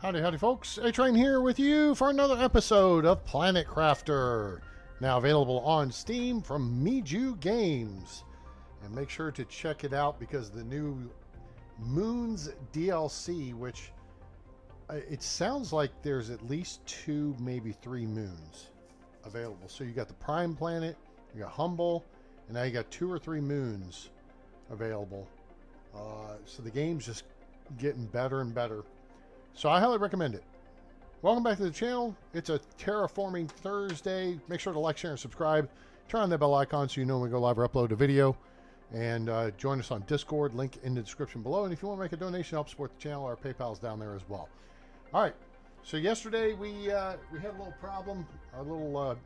Howdy, howdy, folks. A-Train here with you for another episode of Planet Crafter. Now available on Steam from Miju Games. And make sure to check it out because the new Moons DLC, which it sounds like there's at least 2, maybe 3 moons available. So you got the Prime Planet, you got Humble, and now you got 2 or 3 moons available. So the game's just getting better and better. So I highly recommend it. Welcome back to the channel. It's a Terraforming Thursday. Make sure to like, share, and subscribe. Turn on that bell icon so you know when we go live or upload a video. And join us on Discord, link in the description below. And if you want to make a donation to help support the channel, our PayPal's down there as well. All right. So yesterday we had a little problem, a little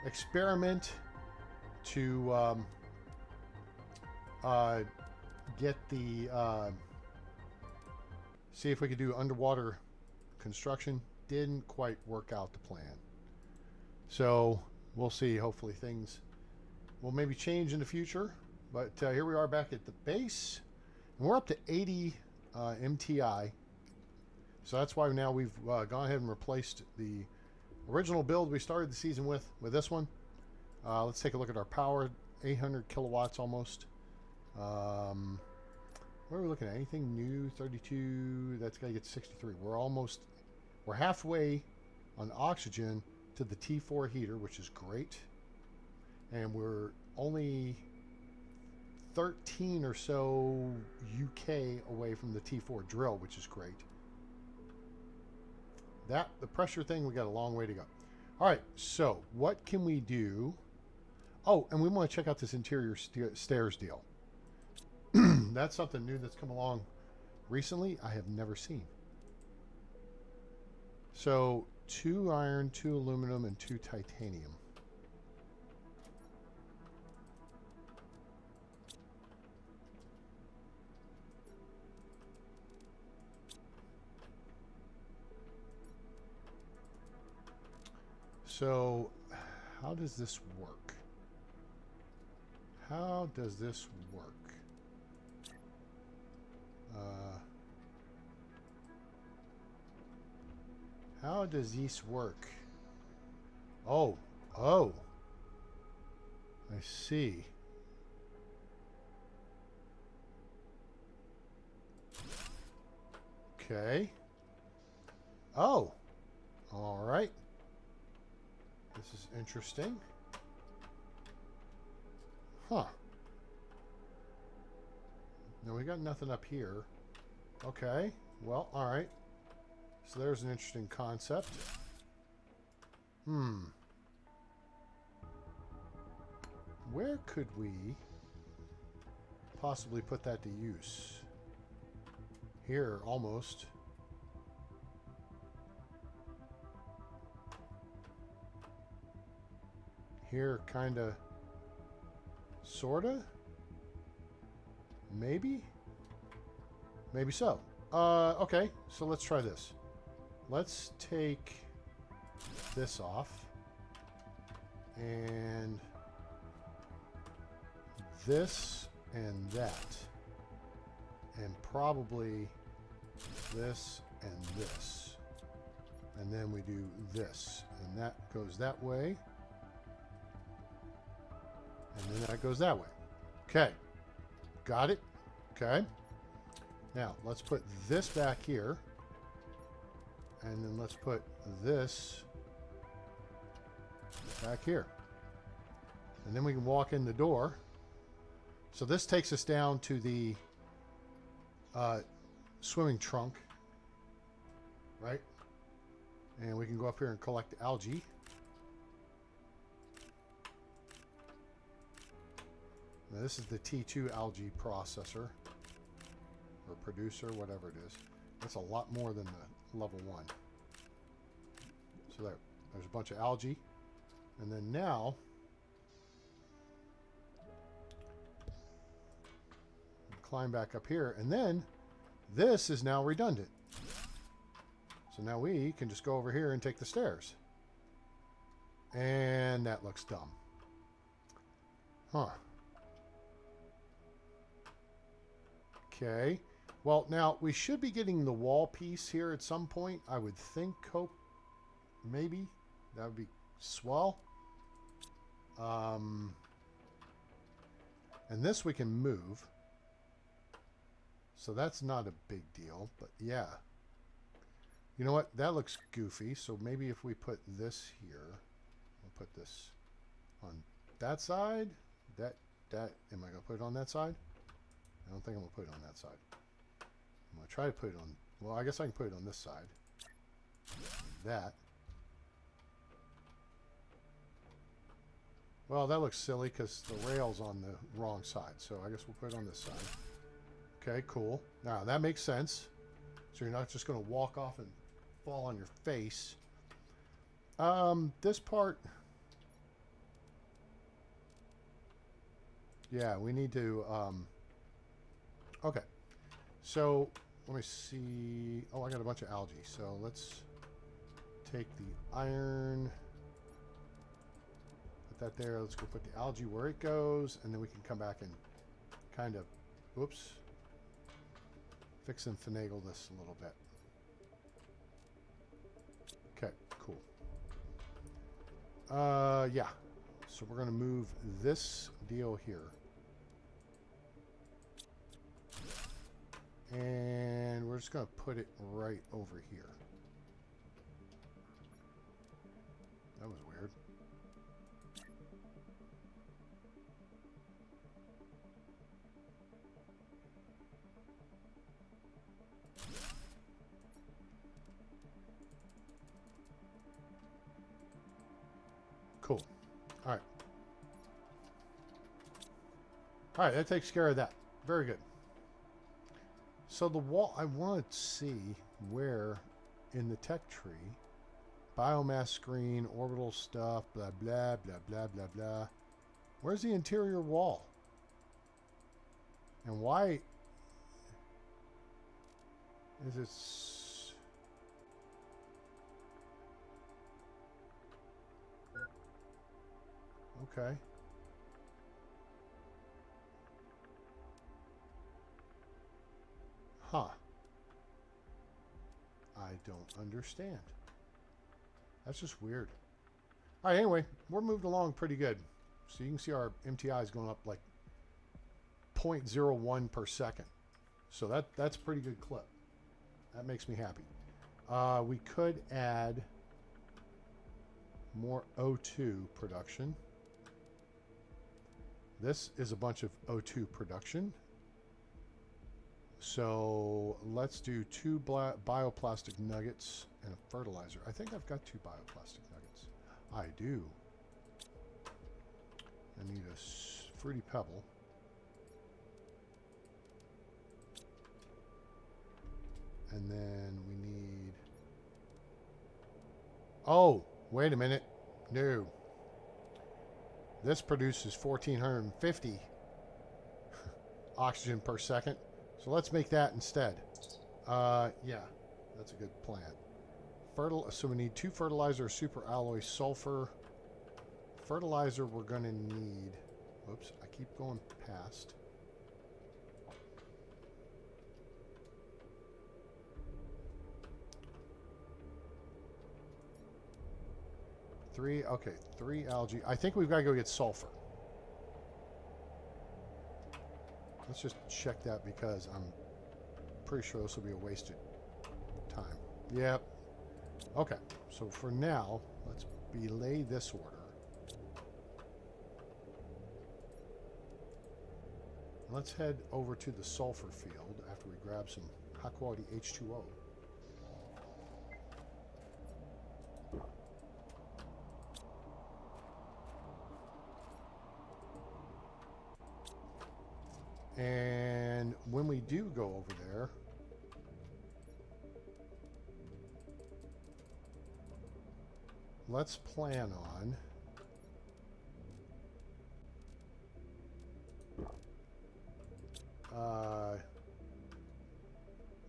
experiment to get the see if we could do underwater construction. Didn't quite work out the plan. So we'll see. Hopefully things will maybe change in the future. But here we are back at the base. And we're up to 80 MTI. So that's why now we've gone ahead and replaced the original build we started the season with this one. Let's take a look at our power. 800 kilowatts almost. What are we looking at? Anything new? 32. That's got to get to 63. We're halfway on oxygen to the T4 heater, which is great. And we're only 13 or so UK away from the T4 drill, which is great. The pressure thing, we got a long way to go. All right, so what can we do? Oh, and we want to check out this interior stairs deal. That's something new that's come along recently I have never seen. So 2 iron, 2 aluminum, and 2 titanium. So how does this work? How does this work? How does this work? Oh, I see. Okay. Oh, all right. This is interesting. Huh. No, we got nothing up here. Okay. Well, all right. So there's an interesting concept. Where could we possibly put that to use? Here, almost. Here, kind of. Sorta? Maybe? Maybe so. Okay, so let's try this. Let's take this off. And this and that. And probably this and this. And then we do this. And that goes that way. And then that goes that way. Okay. Got it? Okay. Now, let's put this back here. And then let's put this back here. And then we can walk in the door. So this takes us down to the swimming trunk. Right? And we can go up here and collect algae. Now this is the T2 algae processor. Or producer, whatever it is. That's a lot more than the level 1. So there's a bunch of algae. And then now climb back up here. And then this is now redundant. So now we can just go over here and take the stairs. And that looks dumb. Huh. Okay. Well, now we should be getting the wall piece here at some point. I would think, hope, maybe. That would be swell. And this we can move. So that's not a big deal, but yeah. You know what? That looks goofy. So maybe if we put this here, we'll put this on that side. Am I going to put it on that side? I don't think I'm going to put it on that side. I'm going to try to put it on, well, I guess I can put it on this side. That. Well, that looks silly because the rail's on the wrong side. So I guess we'll put it on this side. Okay, cool. Now, that makes sense. So you're not just going to walk off and fall on your face. This part... Yeah, we need to... Okay. So, let me see... Oh, I got a bunch of algae. So, let's take the iron... Put that there. Let's go put the algae where it goes. And then we can come back and kind of... Whoops. Fix and finagle this a little bit. Okay, cool. Yeah. So we're going to move this deal here. And we're just going to put it right over here. That was weird. Cool. All right. All right, that takes care of that. Very good. So the wall, I want to see where in the tech tree, biomass screen, orbital stuff, blah, blah, blah, blah, blah, blah. Where's the interior wall? And why is it... Okay. Huh. I don't understand. That's just weird. All right, anyway, we're moved along pretty good. So you can see our MTI is going up like 0.01 per second. So that's a pretty good clip. That makes me happy. We could add more O2 production. This is a bunch of O2 production. So let's do 2 bioplastic nuggets and a fertilizer. I think I've got 2 bioplastic nuggets. I do. I need a fruity pebble. And then we need... Oh, wait a minute. No. This produces 1,450 oxygen per second. So let's make that instead. Yeah, that's a good plan. So we need 2 fertilizer, super alloy sulfur. Fertilizer we're going to need... Whoops, I keep going past. Okay, 3 algae. I think we've got to go get sulfur. Let's just check that because I'm pretty sure this will be a wasted time. Yep. Okay, so for now, let's belay this order. Let's head over to the sulfur field after we grab some high quality H2O. And when we do go over there, let's plan on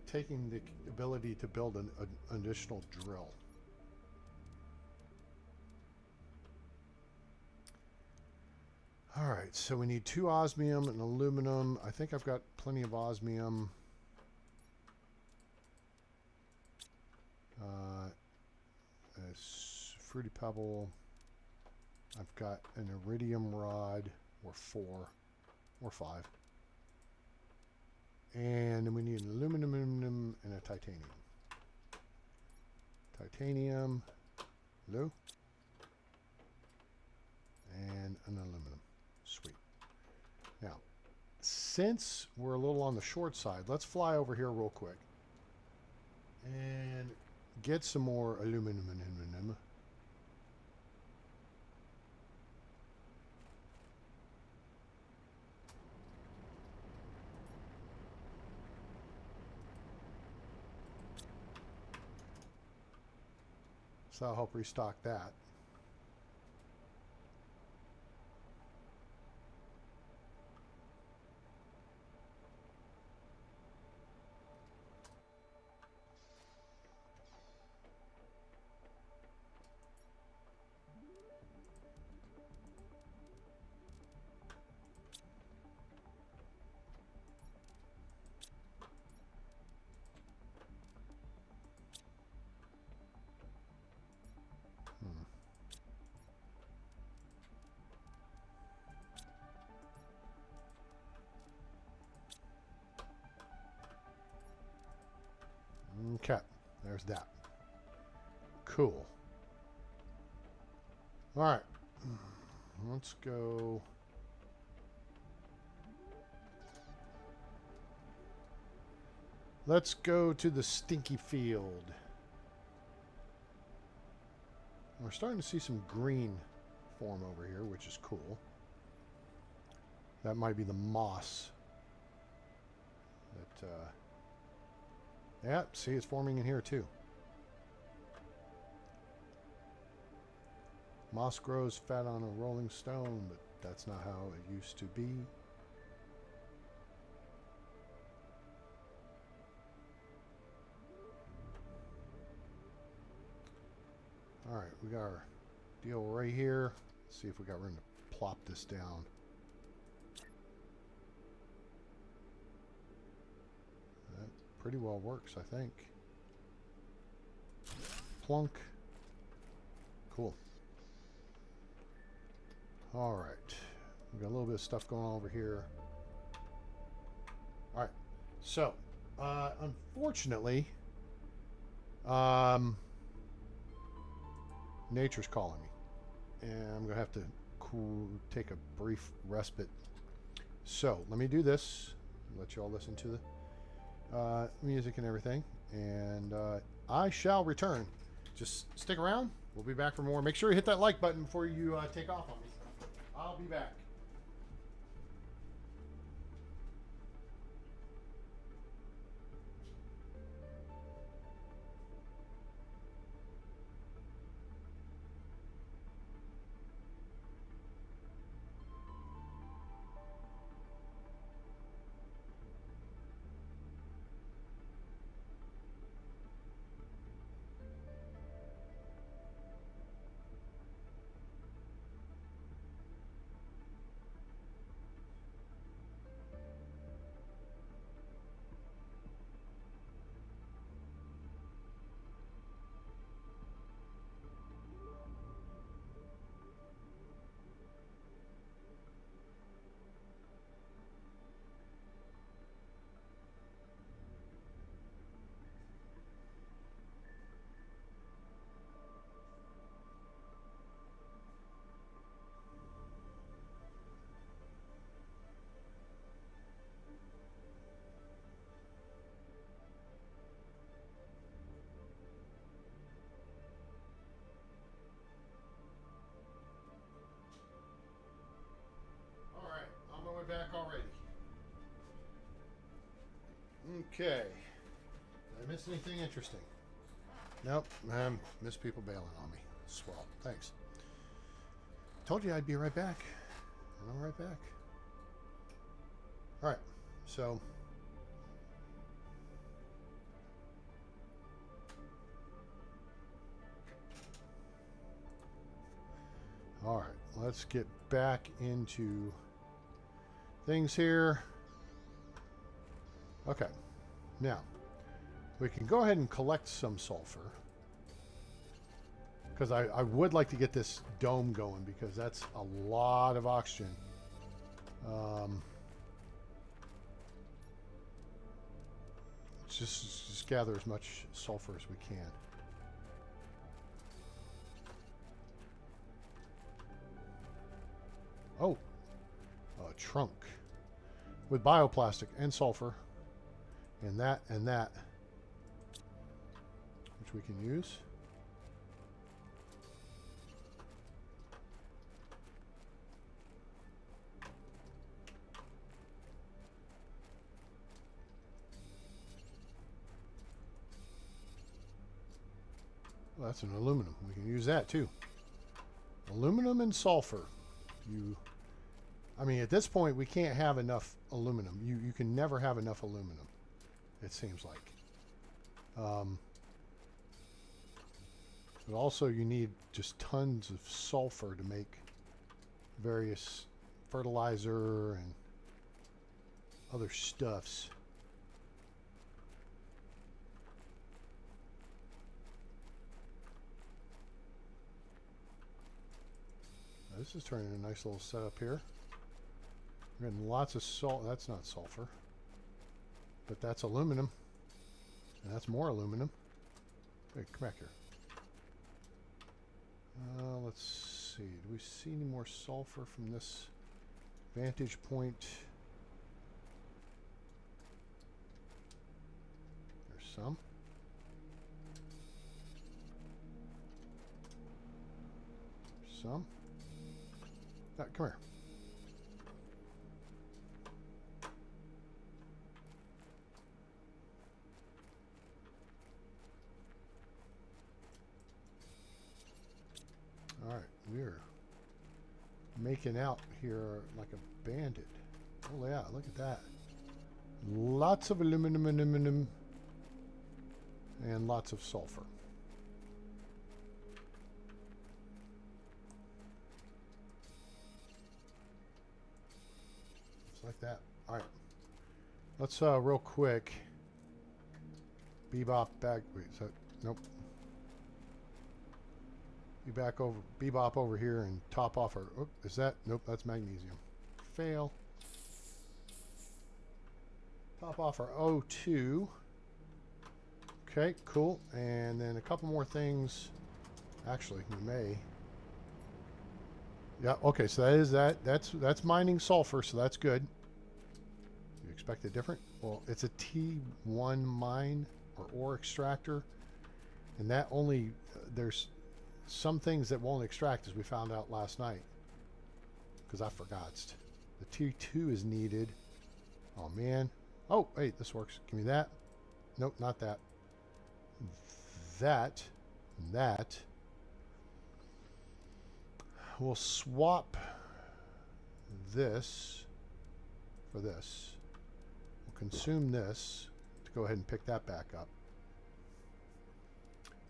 taking the ability to build an additional drill. All right, so we need 2 osmium and aluminum. I think I've got plenty of osmium. A fruity pebble. I've got an iridium rod, or 4, or 5. And then we need an aluminum and a titanium. Titanium, blue, and an aluminum. Sweet. Now, since we're a little on the short side, let's fly over here real quick and get some more aluminum and aluminum. So I'll help restock that. Okay, there's that. Cool. All right, let's go. Let's go to the stinky field. We're starting to see some green form over here, which is cool. That might be the moss. That, yeah, see, it's forming in here too. Moss grows fat on a rolling stone, but that's not how it used to be. All right, we got our deal right here. Let's see if we got room to plop this down. That pretty well works, I think. Plunk. Cool. All right, we got a little bit of stuff going on over here. All right, so unfortunately, nature's calling me, and I'm gonna have to take a brief respite. So let me do this, let you all listen to the music and everything, and I shall return. Just stick around, we'll be back for more. Make sure you hit that like button before you take off on me. I'll be back. Back already. Okay. Did I miss anything interesting? Nope. I missed people bailing on me. Swell. Thanks. Told you I'd be right back. And I'm right back. Alright. So. Alright. Let's get back into things here. Okay, now we can go ahead and collect some sulfur. Because I would like to get this dome going because that's a lot of oxygen. Just gather as much sulfur as we can. Oh, a trunk with bioplastic and sulfur, and that, which we can use. Well, that's an aluminum. We can use that too. Aluminum and sulfur. I mean, at this point, we can't have enough aluminum. You can never have enough aluminum, it seems like. But also, you need just tons of sulfur to make various fertilizer and other stuffs. This is turning a nice little setup here. We're getting lots of salt. That's not sulfur, but that's aluminum, and that's more aluminum. Hey, come back here. Let's see. Do we see any more sulfur from this vantage point? There's some. Some. Come here. All right, we're making out here like a bandit. Oh yeah, look at that. Lots of aluminum, and lots of sulfur. Like that. All right. Let's real quick bebop back. Wait, is that nope? Bebop over here and top off our. Oh, is that nope? That's magnesium. Fail. Top off our O2. Okay, cool. And then a couple more things. Actually, we may. Yeah. Okay. So that is that. That's mining sulfur. So that's good. You expect it different? Well, it's a T1 mine or ore extractor, and that only there's some things that won't extract, as we found out last night. Because I forgot. The T2 is needed. Oh man. Oh wait, this works. Give me that. Nope, not that. That. And that. We'll swap this for this. We'll consume this to go ahead and pick that back up.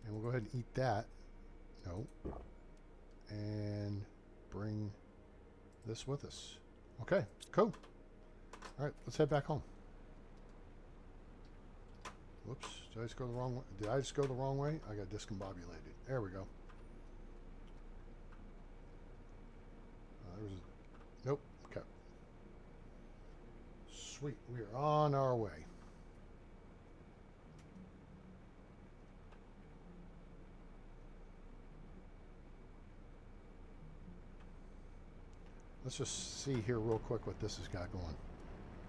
And we'll go ahead and eat that. No. And bring this with us. Okay, cool. All right, let's head back home. Whoops, did I just go the wrong way? Did I just go the wrong way? I got discombobulated. There we go. Nope. Okay. Sweet. We are on our way. Let's just see here real quick what this has got going.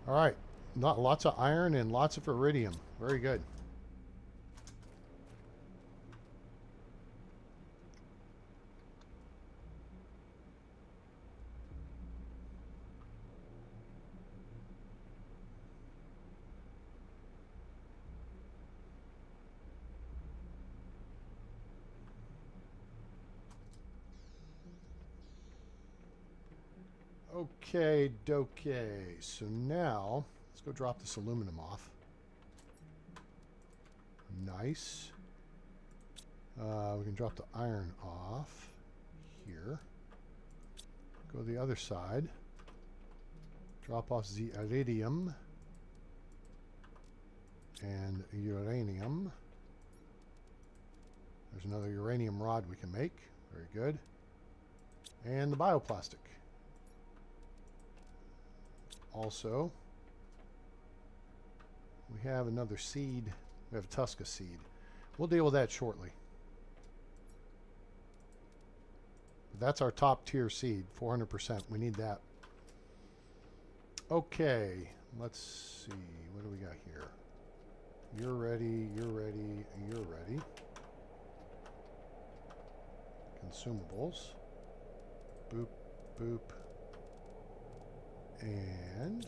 All right. Not lots of iron and lots of iridium. Very good. Okay, dokey. So now, let's go drop this aluminum off. Nice. We can drop the iron off here. Go the other side. Drop off the iridium and uranium. There's another uranium rod we can make. Very good. And the bioplastic. Also, we have another seed. We have a Tusca seed. We'll deal with that shortly. That's our top tier seed, 400%. We need that. Okay, let's see. What do we got here? You're ready, you're ready, you're ready. Consumables. Boop, boop. And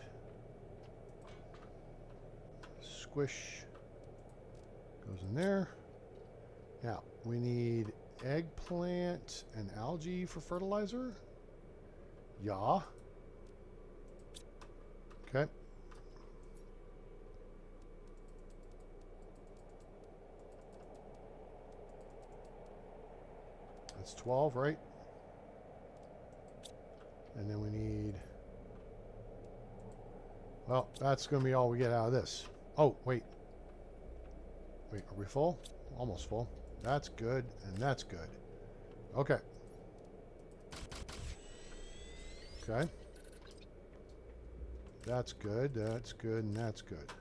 squish goes in there. Now, we need eggplant and algae for fertilizer. Yeah. Okay. That's 12, right? And then we need... Well, that's going to be all we get out of this. Oh, wait. Wait, are we full? Almost full. That's good, and that's good. Okay. Okay. That's good, and that's good.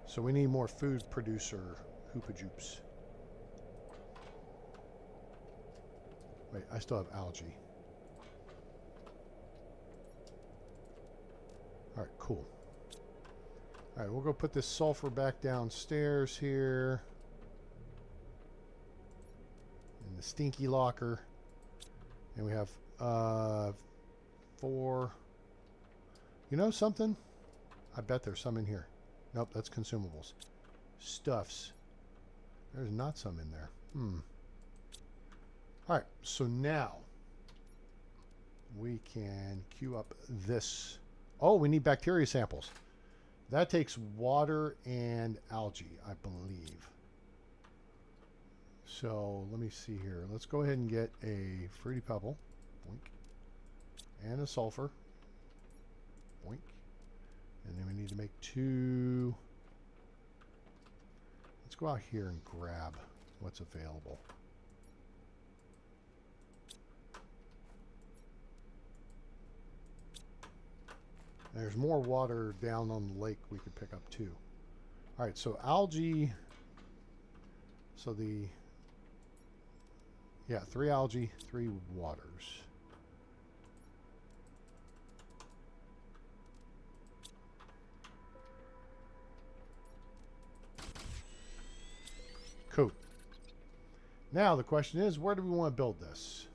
So we need more food producer hoopa-joops. Wait, I still have algae. All right, cool. All right, we'll go put this sulfur back downstairs here. In the stinky locker. And we have 4. You know something? I bet there's some in here. Nope, that's consumables. Stuffs. There's not some in there. Alright, so now we can queue up this. Oh, we need bacteria samples. That takes water and algae, I believe. So let me see here. Let's go ahead and get a fruity pebble. Boink. And a sulfur. Boink. And then we need to make 2. Let's go out here and grab what's available. There's more water down on the lake we could pick up too. All right, so algae. So the... Yeah, 3 algae, 3 waters. Cool. Now the question is, where do we want to build this?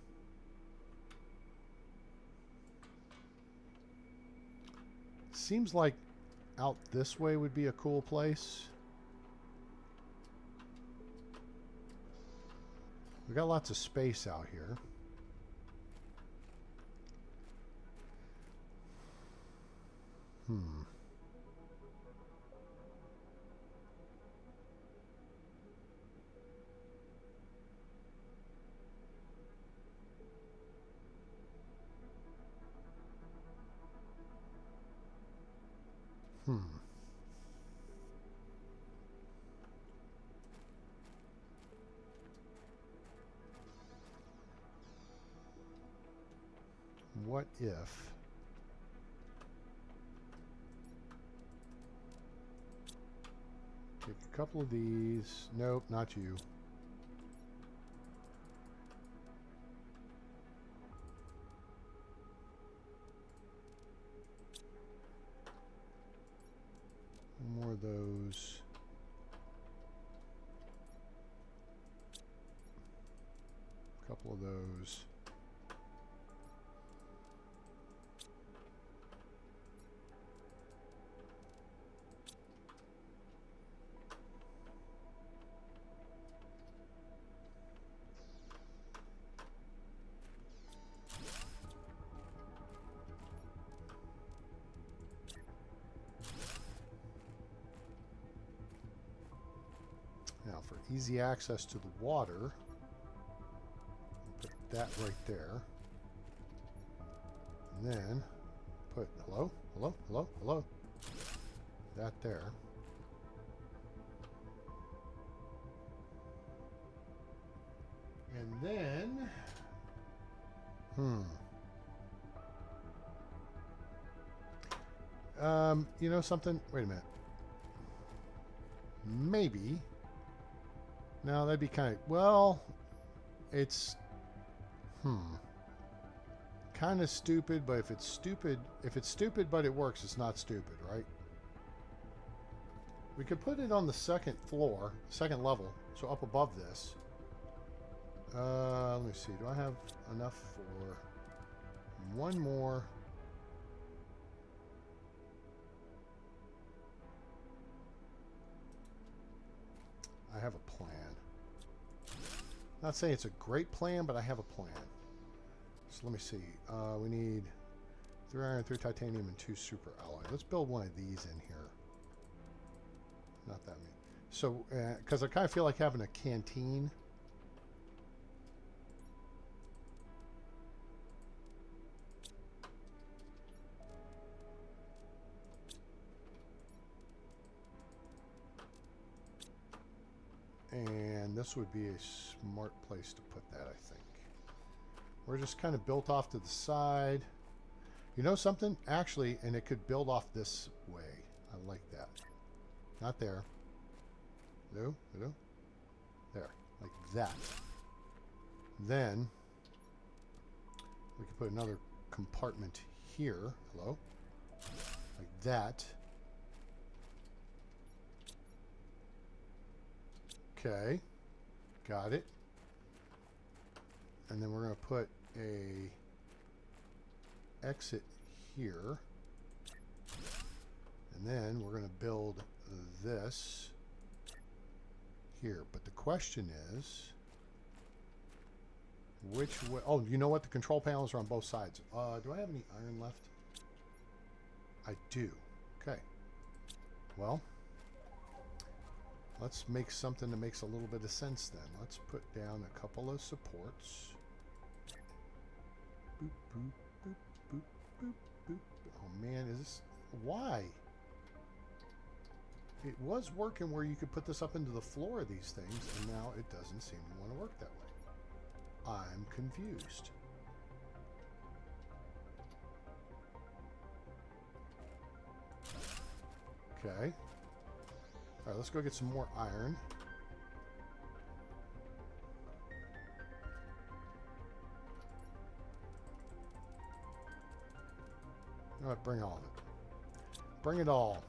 Seems like out this way would be a cool place. We got lots of space out here. What if take a couple of these? Nope, not you. More of those. A couple of those. Now for easy access to the water, put that right there. And then put, hello, hello, hello, hello. That there. And then, you know something? Wait a minute. Maybe. No, that'd be kind of, well, it's, kind of stupid, but if it's stupid but it works, it's not stupid, right? We could put it on the second floor, second level, so up above this. Let me see. Do I have enough for one more? I have a plan. Not saying it's a great plan, but I have a plan. So let me see. We need 3 iron, 3 titanium, and 2 super alloy. Let's build one of these in here. Not that many. So, because I kind of feel like having a canteen. And this would be a smart place to put that, I think. We're just kind of built off to the side. You know something? Actually, and it could build off this way. I like that. Not there. No, no. There. Like that. Then we could put another compartment here. Hello? Like that. Okay. Got it. And then we're going to put a exit here. And then we're going to build this here. But the question is, which way? Oh, you know what? The control panels are on both sides. Do I have any iron left? I do. Okay. Well, let's make something that makes a little bit of sense then. Let's put down a couple of supports. Boop, boop, boop, boop, boop, boop. Oh man, is this... Why? It was working where you could put this up into the floor of these things, and now it doesn't seem to want to work that way. I'm confused. Okay. Alright, let's go get some more iron. You know what? Bring all of it. Bring it all.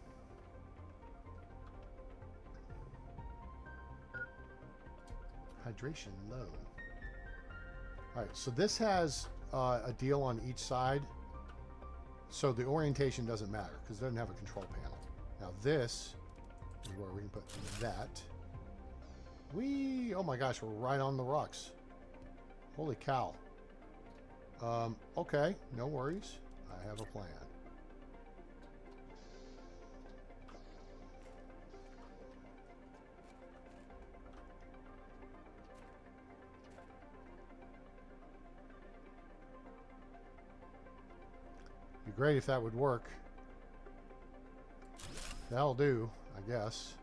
Hydration low. Alright, so this has a deal on each side. So the orientation doesn't matter because it doesn't have a control panel. Now this is where we can put that. Oh my gosh, we're right on the rocks. Holy cow. Okay, no worries. I have a plan. Be great if that would work. That'll do, I guess.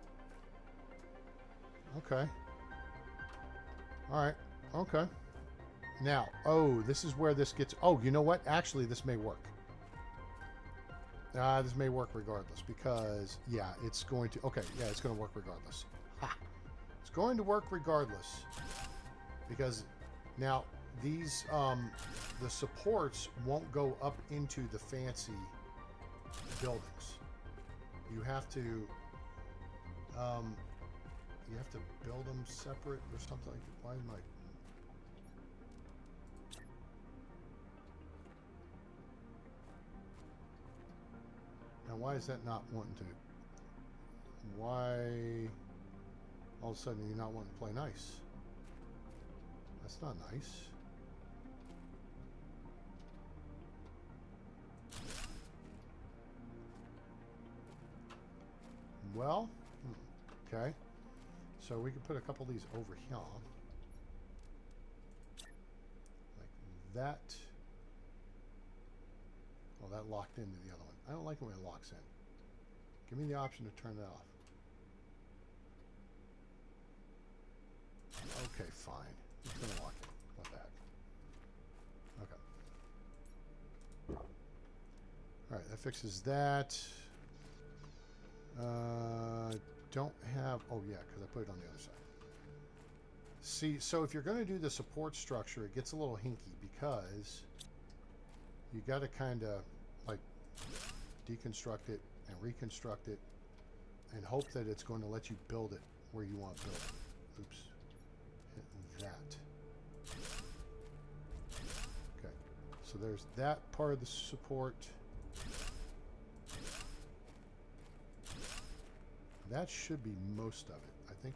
Okay. Alright. Okay. Now, oh, this is where this gets... Oh, you know what? Actually, this may work. This may work regardless because, yeah, it's going to... Okay, yeah, it's going to work regardless. Ha! It's going to work regardless. Because now, these, the supports won't go up into the fancy buildings. You have to... you have to build them separate or something like that. Why am I... Now, why is that not wanting to... Why... All of a sudden you're not wanting to play nice? That's not nice. Well, okay. So we could put a couple of these over here. Like that. Well, that locked into the other one. I don't like it when it locks in. Give me the option to turn it off. Okay, fine. It's going to lock it. What the heck? Okay. Alright, that fixes that. Don't have... Oh, yeah, because I put it on the other side. See, so if you're going to do the support structure, it gets a little hinky because you got to kind of, like, deconstruct it and reconstruct it and hope that it's going to let you build it where you want to build it. Oops. Hit that. Okay. So there's that part of the support. That should be most of it, I think.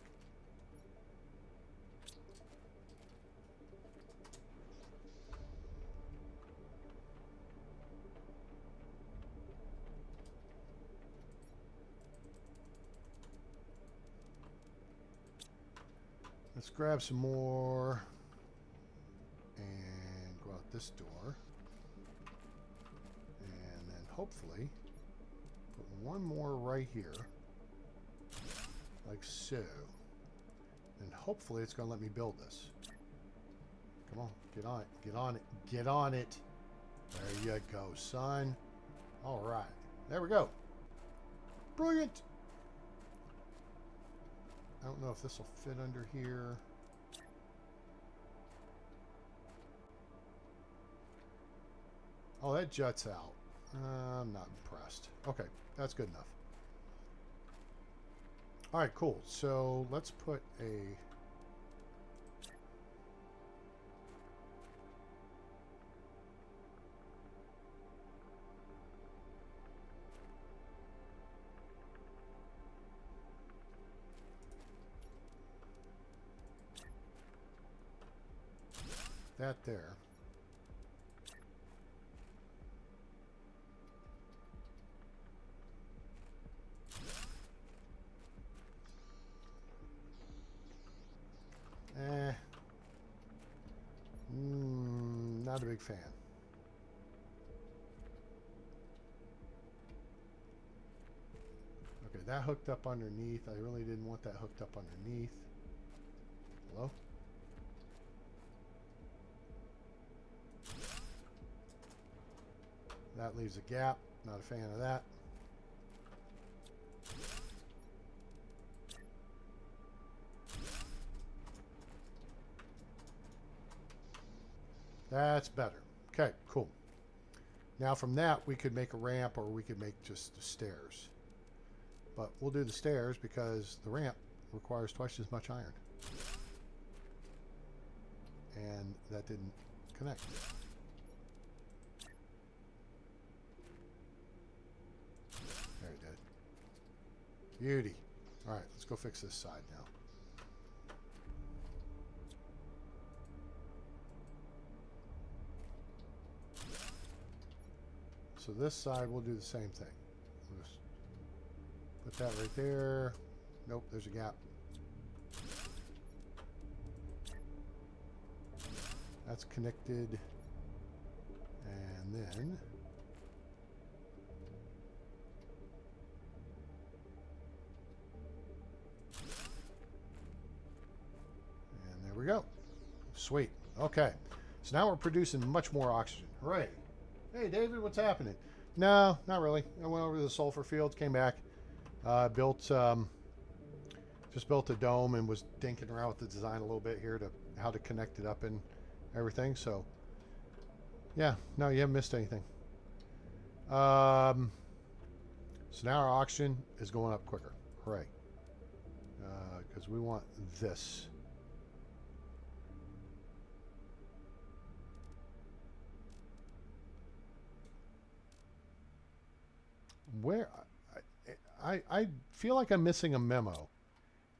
Let's grab some more and go out this door. And then hopefully put one more right here. Like so. And hopefully it's going to let me build this. Come on, get on it, get on it, get on it. There you go, son. All right, there we go. Brilliant. I don't know if this will fit under here. Oh, that juts out. I'm not impressed. Okay, that's good enough. All right, cool. So let's put a... that there. Not a big fan. Okay, that hooked up underneath. I really didn't want that hooked up underneath. Hello? That leaves a gap. Not a fan of that. That's better. Okay, cool. Now from that, we could make a ramp or we could make just the stairs. But we'll do the stairs because the ramp requires twice as much iron. And that didn't connect. There it did. Beauty. All right, let's go fix this side now. So this side we'll do the same thing. We'll just put that right there. Nope, there's a gap. That's connected. And then there we go. Sweet. Okay. So now we're producing much more oxygen. Hooray. Hey, David, what's happening? No, not really. I went over to the sulfur fields, came back, just built a dome and was dinking around with the design a little bit here to how to connect it up and everything. So, yeah, no, you haven't missed anything. So now our oxygen is going up quicker. Hooray. Because we want this. Where I feel like I'm missing a memo.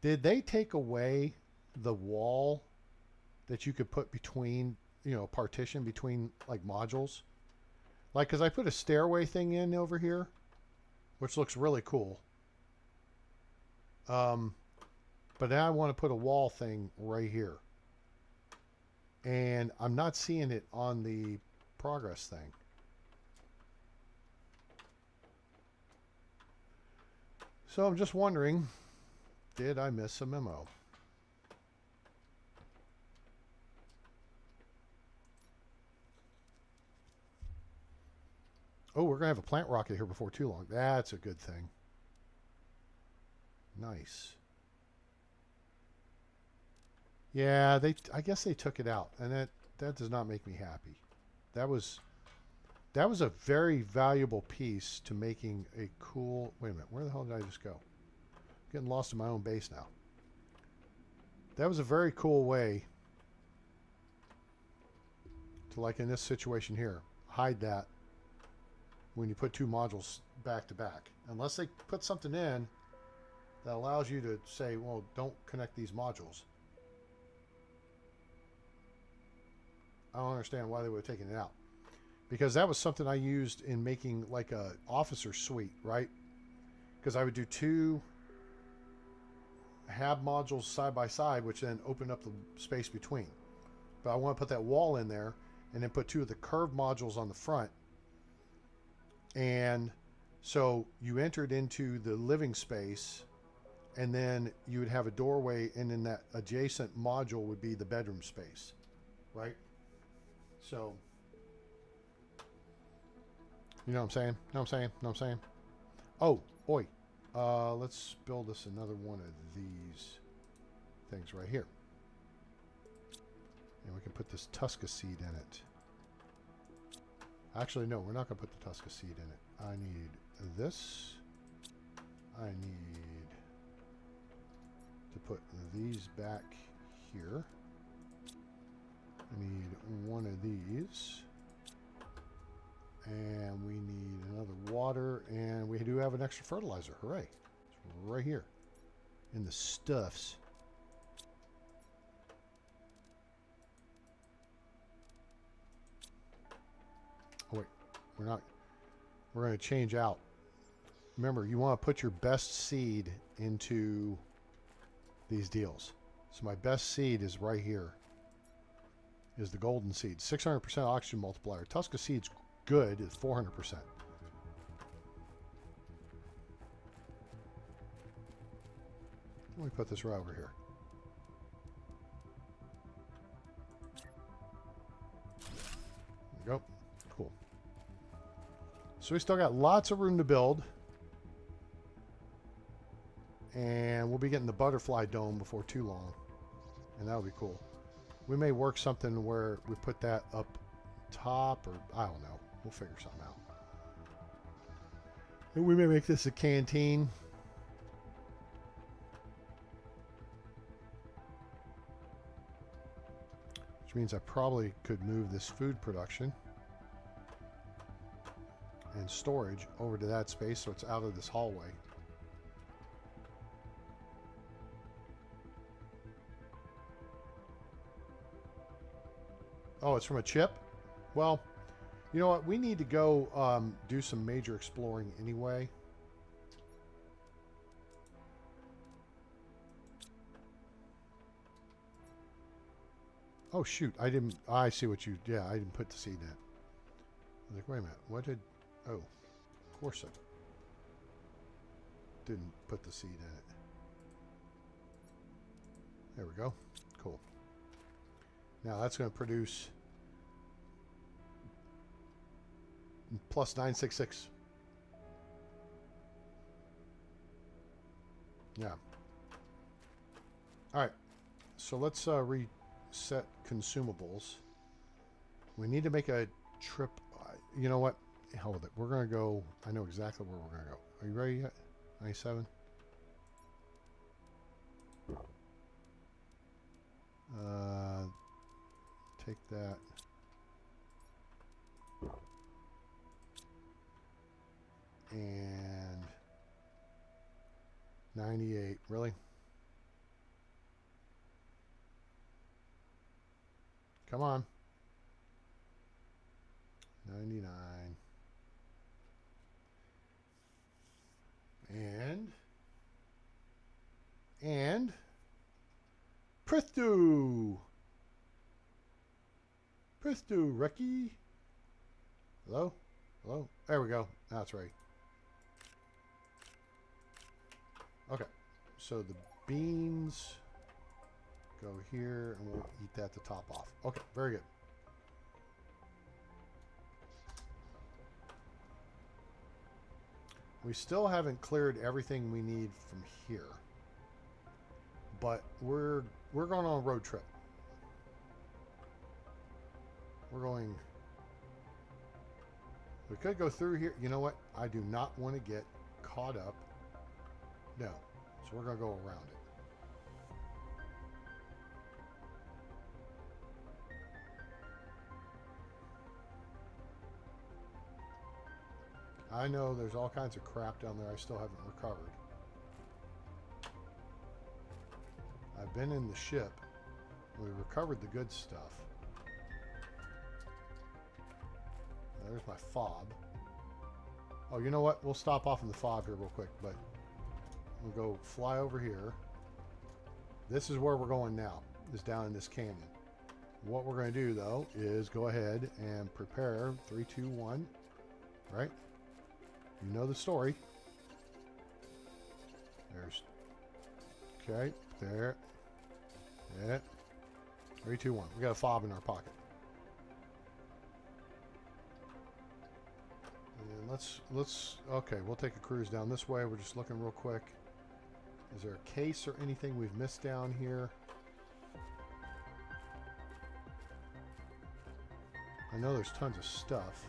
Did they take away the wall that you could put between, you know, partition between like modules? Like, because I put a stairway thing in over here, which looks really cool. But now I want to put a wall thing right here. And I'm not seeing it on the progress thing. So I'm just wondering, did I miss a memo? Oh, we're going to have a plant rocket here before too long. That's a good thing. Nice. Yeah, I guess they took it out, and that does not make me happy. That was a very valuable piece to making a cool... Wait a minute, where the hell did I just go? I'm getting lost in my own base now. That was a very cool way to, like in this situation here, hide that when you put two modules back to back. Unless they put something in that allows you to say, well, don't connect these modules. I don't understand why they would have taken it out. Because that was something I used in making like a officer suite, right? Because I would do two hab modules side by side, which then opened up the space between. But I want to put that wall in there and then put two of the curved modules on the front. And so you entered into the living space, and then you would have a doorway, and then that adjacent module would be the bedroom space, right? So, you know what I'm saying? Know what I'm saying? Know what I'm saying? Oh, boy. Let's build us another one of these things right here. And we can put this Tusca seed in it. Actually, no, we're not going to put the Tusca seed in it. I need this. I need to put these back here. I need one of these. And we need another water. And we do have an extra fertilizer. Hooray. It's right here in the stuffs. Oh, wait. We're going to change out. Remember, you want to put your best seed into these deals. So my best seed is right here. Is the golden seed. 600% oxygen multiplier. Tusca seed's good at 400%. Let me put this right over here. There we go. Cool. So we still got lots of room to build. And we'll be getting the butterfly dome before too long. And that'll be cool. We may work something where we put that up top, or I don't know. We'll figure something out. And we may make this a canteen. Which means I probably could move this food production and storage over to that space so it's out of this hallway. Oh, it's from a chip? Well, you know what? We need to go do some major exploring anyway. Oh, shoot. I see what you... Yeah, I didn't put the seed in. I was like, wait a minute. What did... Oh, of course I didn't put the seed in it. There we go. Cool. Now that's going to produce plus 966. Yeah. All right. So let's reset consumables. We need to make a trip. You know what? Hell with it. We're going to go. I know exactly where we're going to go. Are you ready yet? 97? Take that. And 98. Really? Come on. 99. And Presto! Presto, Reki. Hello? Hello? There we go. That's right. Okay, so the beans go here, and we'll eat that to top off. Okay, very good. We still haven't cleared everything we need from here, but we're going on a road trip. We're going. We could go through here. You know what? I do not want to get caught up. No, so we're going to go around it. I know there's all kinds of crap down there I still haven't recovered. I've been in the ship. We recovered the good stuff. There's my fob. Oh, you know what? We'll stop off in the fob here real quick, but we'll go fly over here. This is where we're going now, is down in this canyon. What we're going to do, though, is go ahead and prepare 3, 2, 1, right? You know the story. There's, okay, there, yeah. 3, 2, 1. We got a fob in our pocket. And let's, okay, we'll take a cruise down this way. We're just looking real quick. Is there a case or anything we've missed down here? I know there's tons of stuff.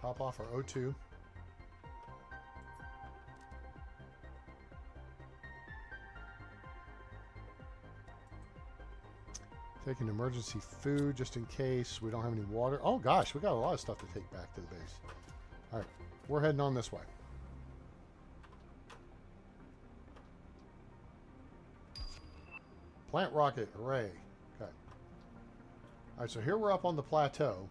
Top off our O2. Taking emergency food just in case we don't have any water. Oh gosh, we got a lot of stuff to take back to the base. All right, we're heading on this way. Plant rocket, hooray. Okay. All right, so here we're up on the plateau.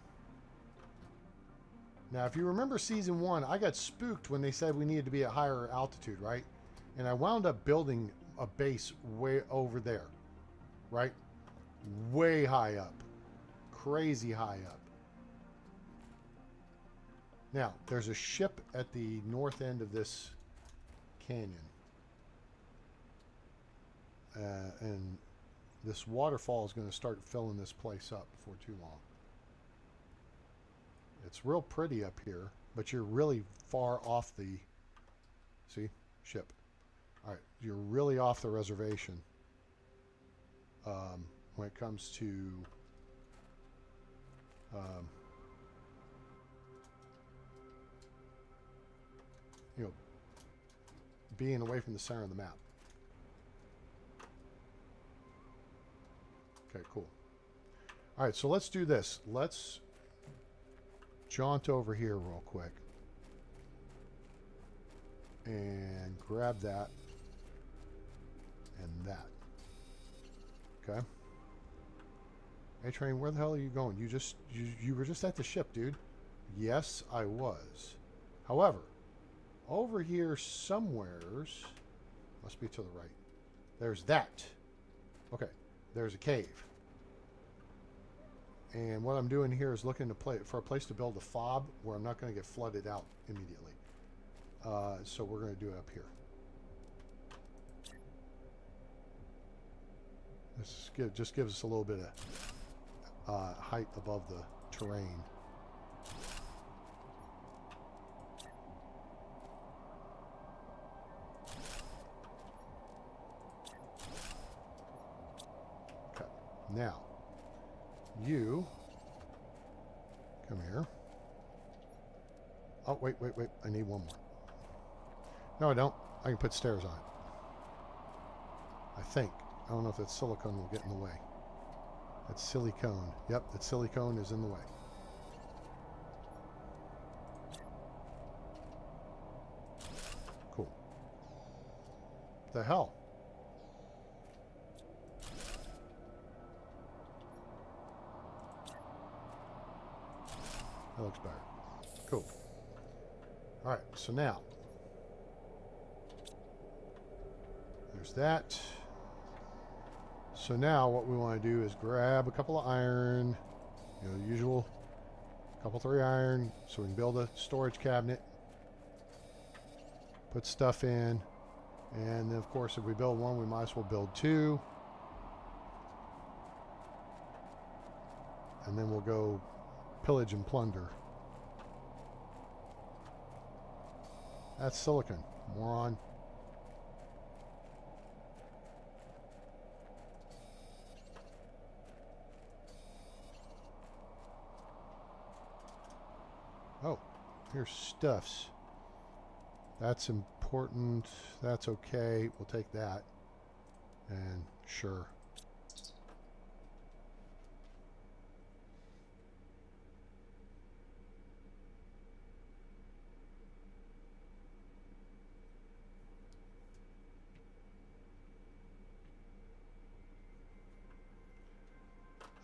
Now, if you remember season 1, I got spooked when they said we needed to be at higher altitude, right? And I wound up building a base way over there, right? Way high up. Crazy high up. Now, there's a ship at the north end of this canyon. And this waterfall is going to start filling this place up before too long. It's real pretty up here, but you're really far off the, see, ship. All right, you're really off the reservation when it comes to you know, being away from the center of the map. Okay, cool. All right, so let's do this. Let's jaunt over here real quick and grab that and that. Okay. Hey Train, where the hell are you going? You were just at the ship, dude. Yes, I was. However, over here somewheres, must be to the right. There's that. Okay, there's a cave. And what I'm doing here is looking to for a place to build a fob where I'm not going to get flooded out immediately. So we're going to do it up here. This just gives us a little bit of height above the terrain. Okay, now you come here. Oh, wait. I need one more. No, I don't. I can put stairs on it. I think. I don't know if that silicone will get in the way. That silicone. Yep, that silicone is in the way. Cool. What the hell? That looks better. Cool. All right, so now there's that. So now what we want to do is grab a couple of iron, you know, the usual Couple 3 iron so we can build a storage cabinet. Put stuff in. And then, of course, if we build one, we might as well build 2. And then we'll go pillage and plunder. That's silicon, moron. Oh, here's stuffs. That's important. That's okay. We'll take that. And sure.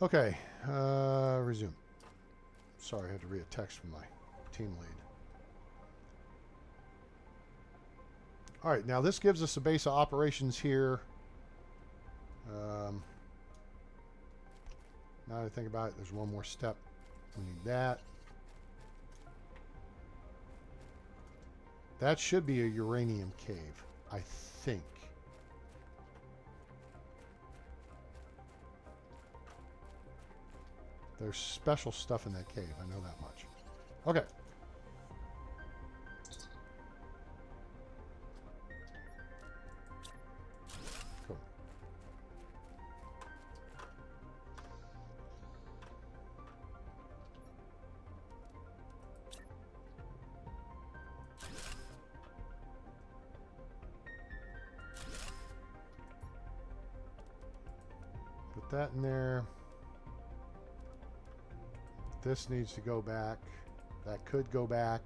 Okay, resume. Sorry, I had to read a text from my team lead. All right, now this gives us a base of operations here. Now that I think about it, there's one more step. We need that. That should be a uranium cave, I think. There's special stuff in that cave. I know that much. Okay. Cool. Put that in there. This needs to go back. That could go back.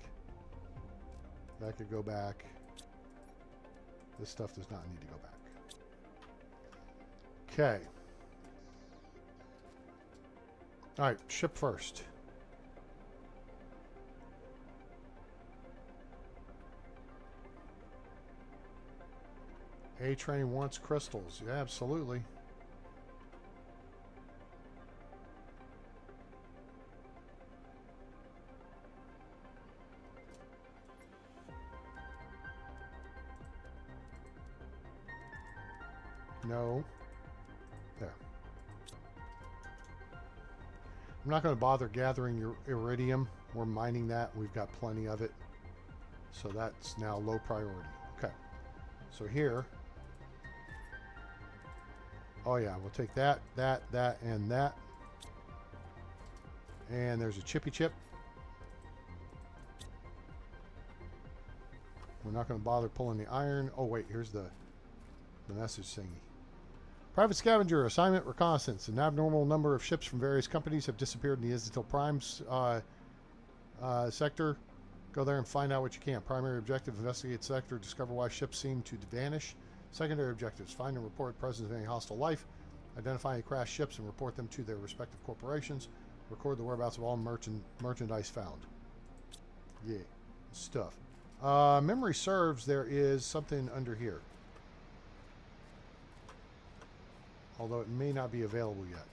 That could go back. This stuff does not need to go back. Okay. All right, ship first. A-train wants crystals. Yeah, absolutely. No. There. I'm not going to bother gathering your iridium. We're mining that. We've got plenty of it. So that's now low priority. Okay. So here. Oh yeah, we'll take that, and that. And there's a chippy chip. We're not going to bother pulling the iron. Oh wait, here's the message thingy. Private Scavenger, assignment reconnaissance. An abnormal number of ships from various companies have disappeared in the Izatil Prime sector. Go there and find out what you can. Primary objective, investigate sector, discover why ships seem to vanish. Secondary objectives, find and report the presence of any hostile life. Identify any crashed ships and report them to their respective corporations. Record the whereabouts of all merchandise found. Yeah, stuff. Memory serves, there is something under here. Although it may not be available yet.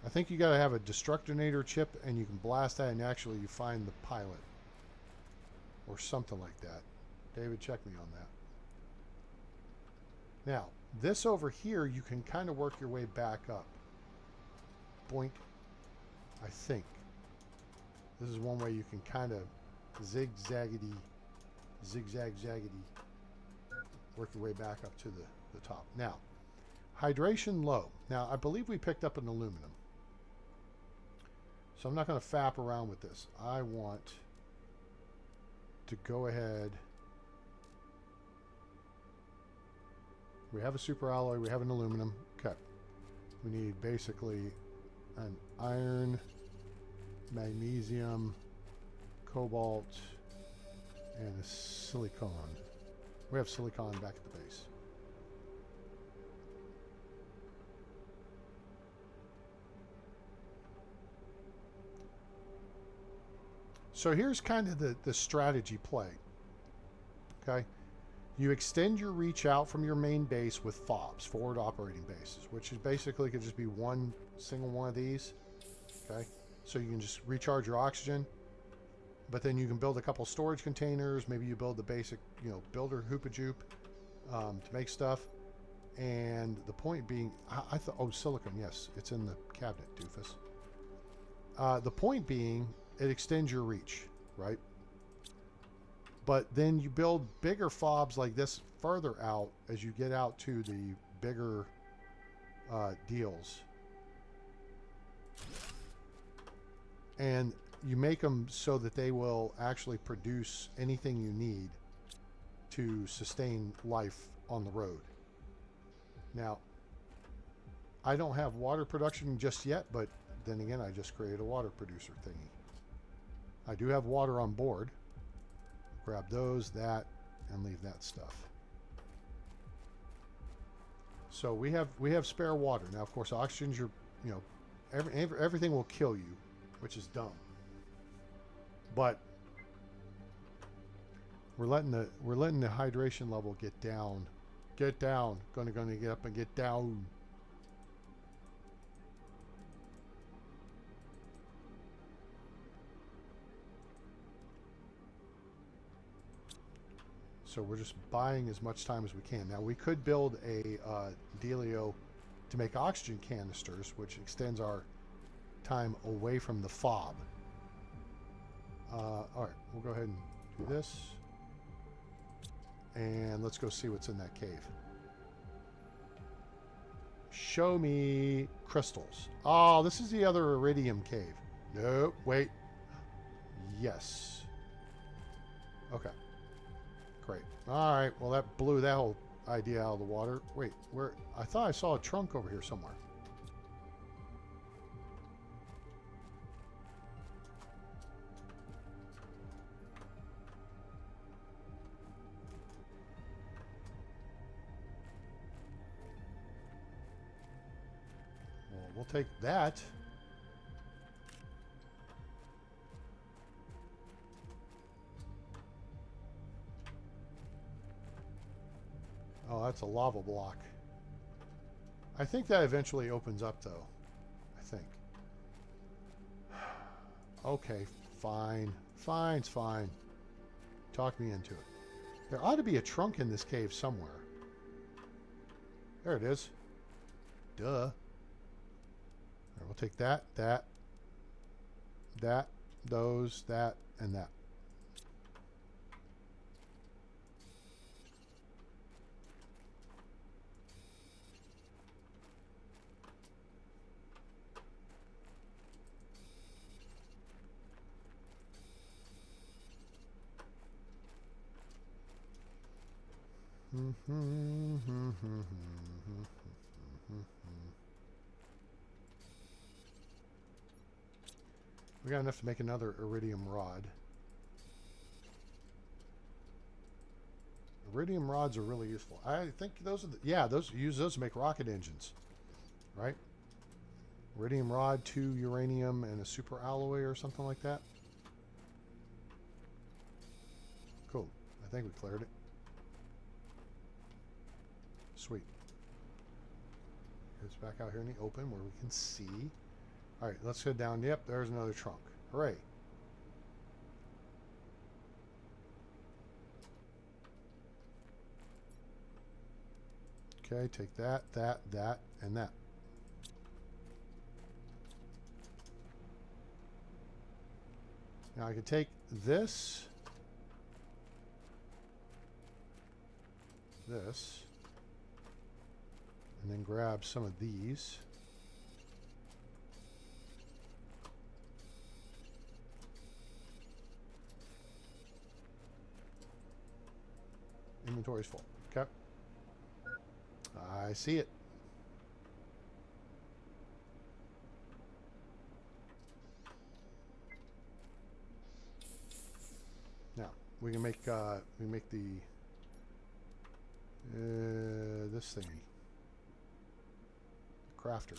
I think you got to have a Destructinator chip and you can blast that and actually you find the pilot. Or something like that. David, check me on that. Now, this over here, you can kind of work your way back up. Boink. I think. This is one way you can kind of zigzag-zaggedy work your way back up to the top. Now, hydration low. Now, I believe we picked up an aluminum. So I'm not going to fap around with this. I want to go ahead. We have a super alloy. We have an aluminum. Okay. We need basically an iron, magnesium, cobalt, and a silicon. We have silicon back at the base. So here's kind of the strategy play. Okay. You extend your reach out from your main base with FOBs, forward operating bases, which is basically could just be one single one of these. Okay. so you can just recharge your oxygen. But then you can build a couple storage containers. Maybe you build the basic, you know, builder hoopajoop to make stuff. And the point being, I thought, oh, silicone, yes, it's in the cabinet, doofus. The point being, it extends your reach, right? But then you build bigger fobs like this further out as you get out to the bigger deals. And you make them so that they will actually produce anything you need to sustain life on the road. Now, I don't have water production just yet, but then again, I just created a water producer thingy. I do have water on board. Grab those, that, and leave that stuff. So we have spare water. Now, of course, oxygen's your, you know, everything will kill you, which is dumb. But we're letting the hydration level get down. Get down. Gonna get up and get down. So we're just buying as much time as we can. Now we could build a dealio to make oxygen canisters, which extends our time away from the fob. All right, we'll go ahead and do this. And let's go see what's in that cave. Show me crystals. Oh, this is the other iridium cave. Nope, wait. Yes. Okay. Great. All right, well, that blew that whole idea out of the water. Wait, where? I thought I saw a trunk over here somewhere. We'll take that. Oh, that's a lava block. I think that eventually opens up, though. I think. Okay, fine. Fine's fine. Talk me into it. There ought to be a trunk in this cave somewhere. There it is. Duh. We'll take that, those, that, and that. We got enough to make another iridium rod. Iridium rods are really useful. I think those are the, yeah, those use those to make rocket engines, right? Iridium rod, 2 uranium, and a super alloy or something like that. Cool. I think we cleared it. Sweet. It's back out here in the open where we can see. All right, let's go down. Yep, there's another trunk. Hooray. Okay, take that, and that. Now I can take this, and then grab some of these. Inventory's full. Okay. I see it. Now we can make the this thingy, crafter.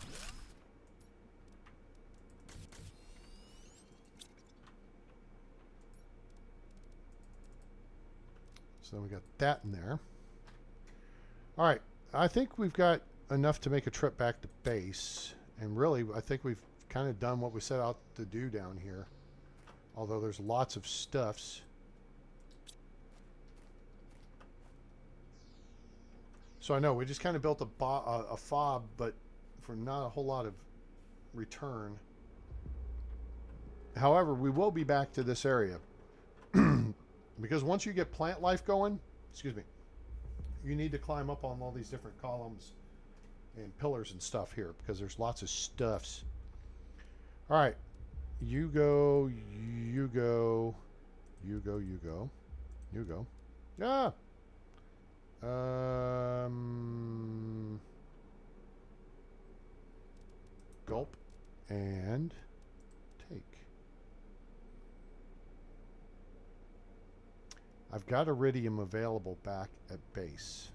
So we got that in there. All right, I think we've got enough to make a trip back to base, and really, I think we've kind of done what we set out to do down here. Although there's lots of stuffs. So I know we just kind of built a fob, but for not a whole lot of return. However, we will be back to this area. Because once you get plant life going, excuse me, you need to climb up on all these different columns and pillars and stuff here because there's lots of stuffs. All right. You go, you go, you go, you go, you go. Ah! Gulp and take. I've got iridium available back at base.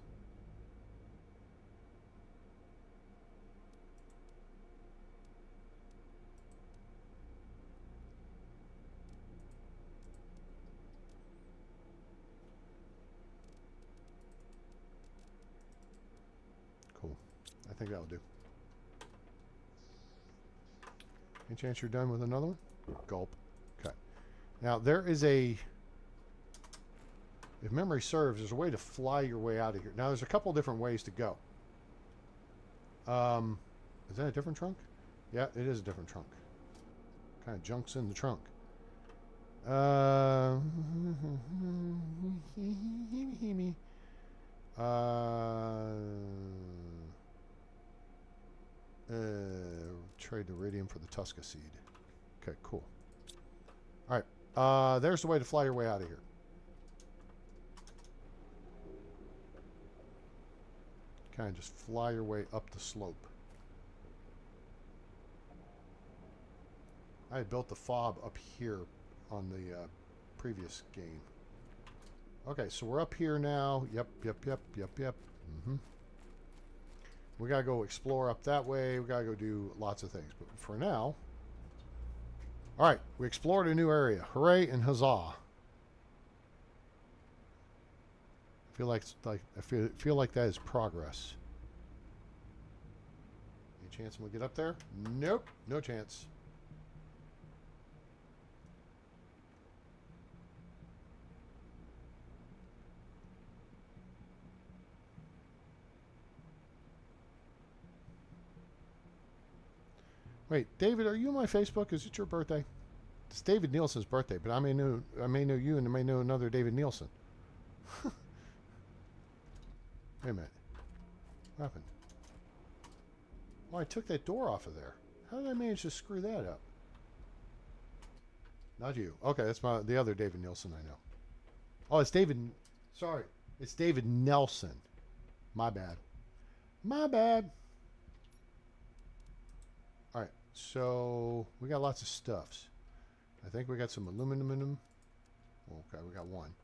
Cool. I think that'll do. Any chance you're done with another one? Gulp. Okay. Now there is a... If memory serves, there's a way to fly your way out of here. Now, there's a couple different ways to go. Is that a different trunk? Yeah, it is a different trunk. Kind of junk's in the trunk. Trade the iridium for the Tusca seed. Okay, cool. All right. There's the way to fly your way out of here. Kind of just fly your way up the slope. I had built the fob up here on the previous game. Okay, so we're up here now. Yep. We gotta go explore up that way. We gotta go do lots of things. But for now, all right, we explored a new area. Hooray and huzzah! I feel like that is progress. Any chance we'll get up there? Nope, no chance. Wait, David, are you on my Facebook? Is it your birthday? It's David Nielsen's birthday, but I may know you, and I may know another David Nielsen. Wait a minute. What happened? Oh, I took that door off of there. How did I manage to screw that up? Not you. Okay, that's the other David Nielsen I know. Oh, it's David. Sorry. It's David Nelson. My bad. My bad. All right. So we got lots of stuffs. I think we got some aluminum. Okay, we got one.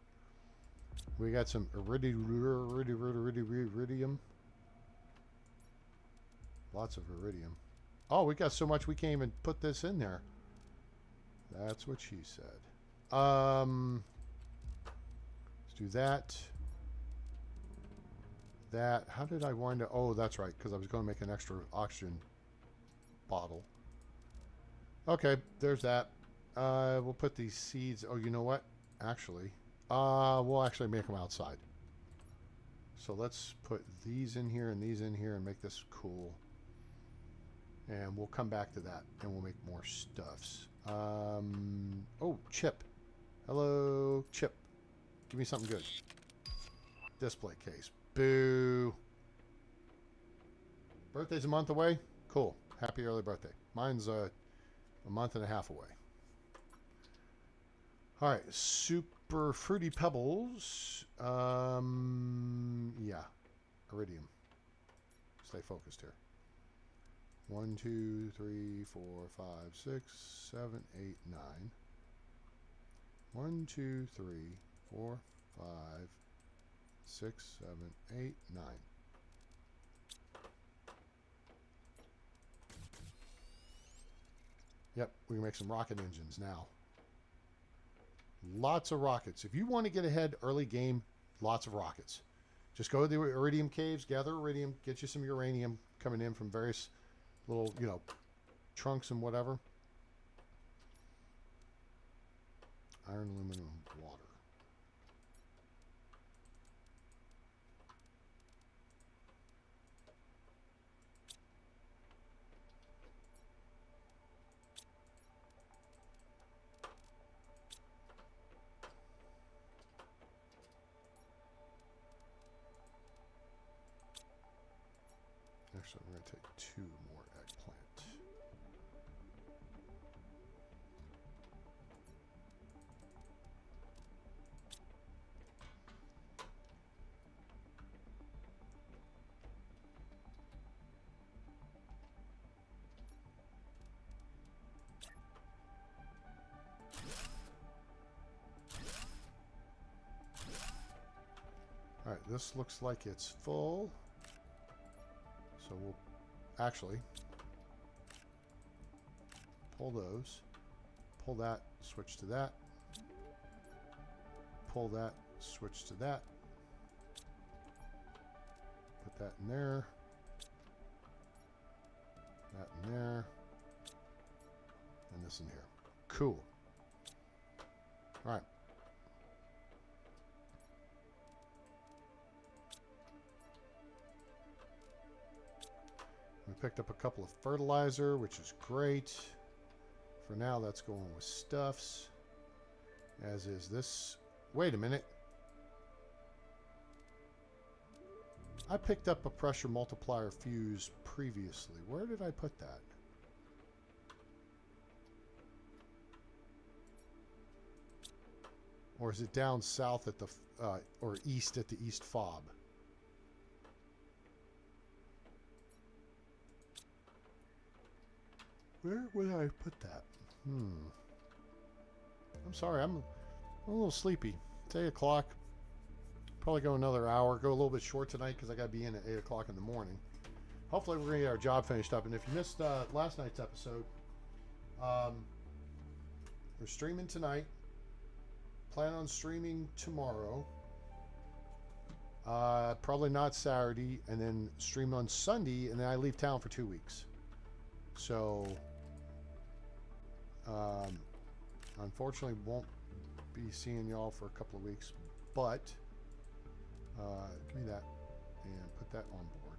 We got some iridium. Lots of iridium. Oh, we got so much we can't even put this in there. That's what she said. Let's do that. That. How did I wind up? Oh, that's right, because I was going to make an extra oxygen bottle. Okay, there's that. We'll put these seeds. Oh, you know what? Actually, we'll actually make them outside. So let's put these in here and these in here and make this cool. And we'll come back to that and we'll make more stuffs. Oh, Chip. Hello, Chip. Give me something good. Display case. Boo. Birthday's a month away? Cool. Happy early birthday. Mine's a month and a half away. All right, super fruity pebbles. Yeah, iridium. Stay focused here. 1, 2, 3, 4, 5, 6, 7, 8, 9. 1, 2, 3, 4, 5, 6, 7, 8, 9. Yep, we can make some rocket engines now. Lots of rockets. If you want to get ahead early game, lots of rockets. Just go to the iridium caves, gather iridium, get you some uranium coming in from various little, trunks and whatever. Iron, aluminum, water. Actually, I'm going to take 2 more eggplant. All right, this looks like it's full. So we'll actually pull those, pull that, switch to that, pull that, switch to that, put that in there, that in there, and this in here. Cool. All right. We picked up a couple of fertilizer, which is great. For now, that's going with stuffs. As is this. Wait a minute. I picked up a pressure multiplier fuse previously. Where did I put that? Or is it down south at the, or east at the east fob? Where would I put that? I'm sorry, I'm a little sleepy. It's 8 o'clock. Probably go another hour. Go a little bit short tonight because I got to be in at 8 o'clock in the morning. Hopefully we're going to get our job finished up. And if you missed last night's episode, we're streaming tonight. Plan on streaming tomorrow. Probably not Saturday. And then stream on Sunday. And then I leave town for 2 weeks. So... unfortunately, won't be seeing y'all for a couple of weeks, but give me that and put that on board.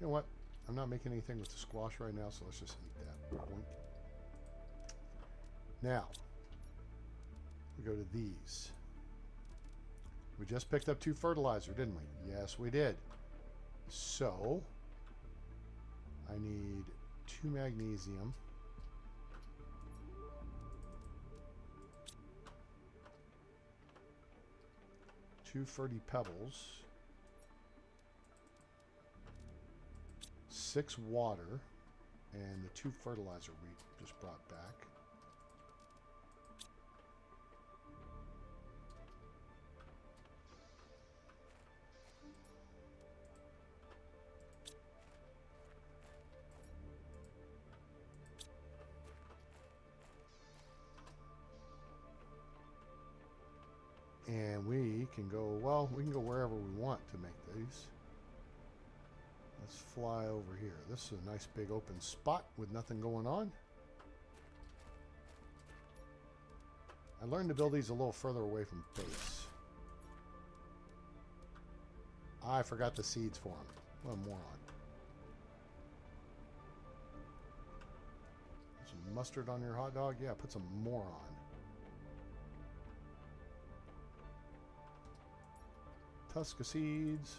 You know what? I'm not making anything with the squash right now, so let's just eat that. Boink. Now, we go to these. We just picked up 2 fertilizer, didn't we? Yes, we did. So, I need 2 magnesium. Two Ferty Pebbles. 6 water. And the 2 fertilizer we just brought back. And we can go, well, we can go wherever we want to make these. Let's fly over here. This is a nice big open spot with nothing going on. I learned to build these a little further away from base. I forgot the seeds for them. What a moron. Put some mustard on your hot dog? Yeah, put some more on. Tusca seeds.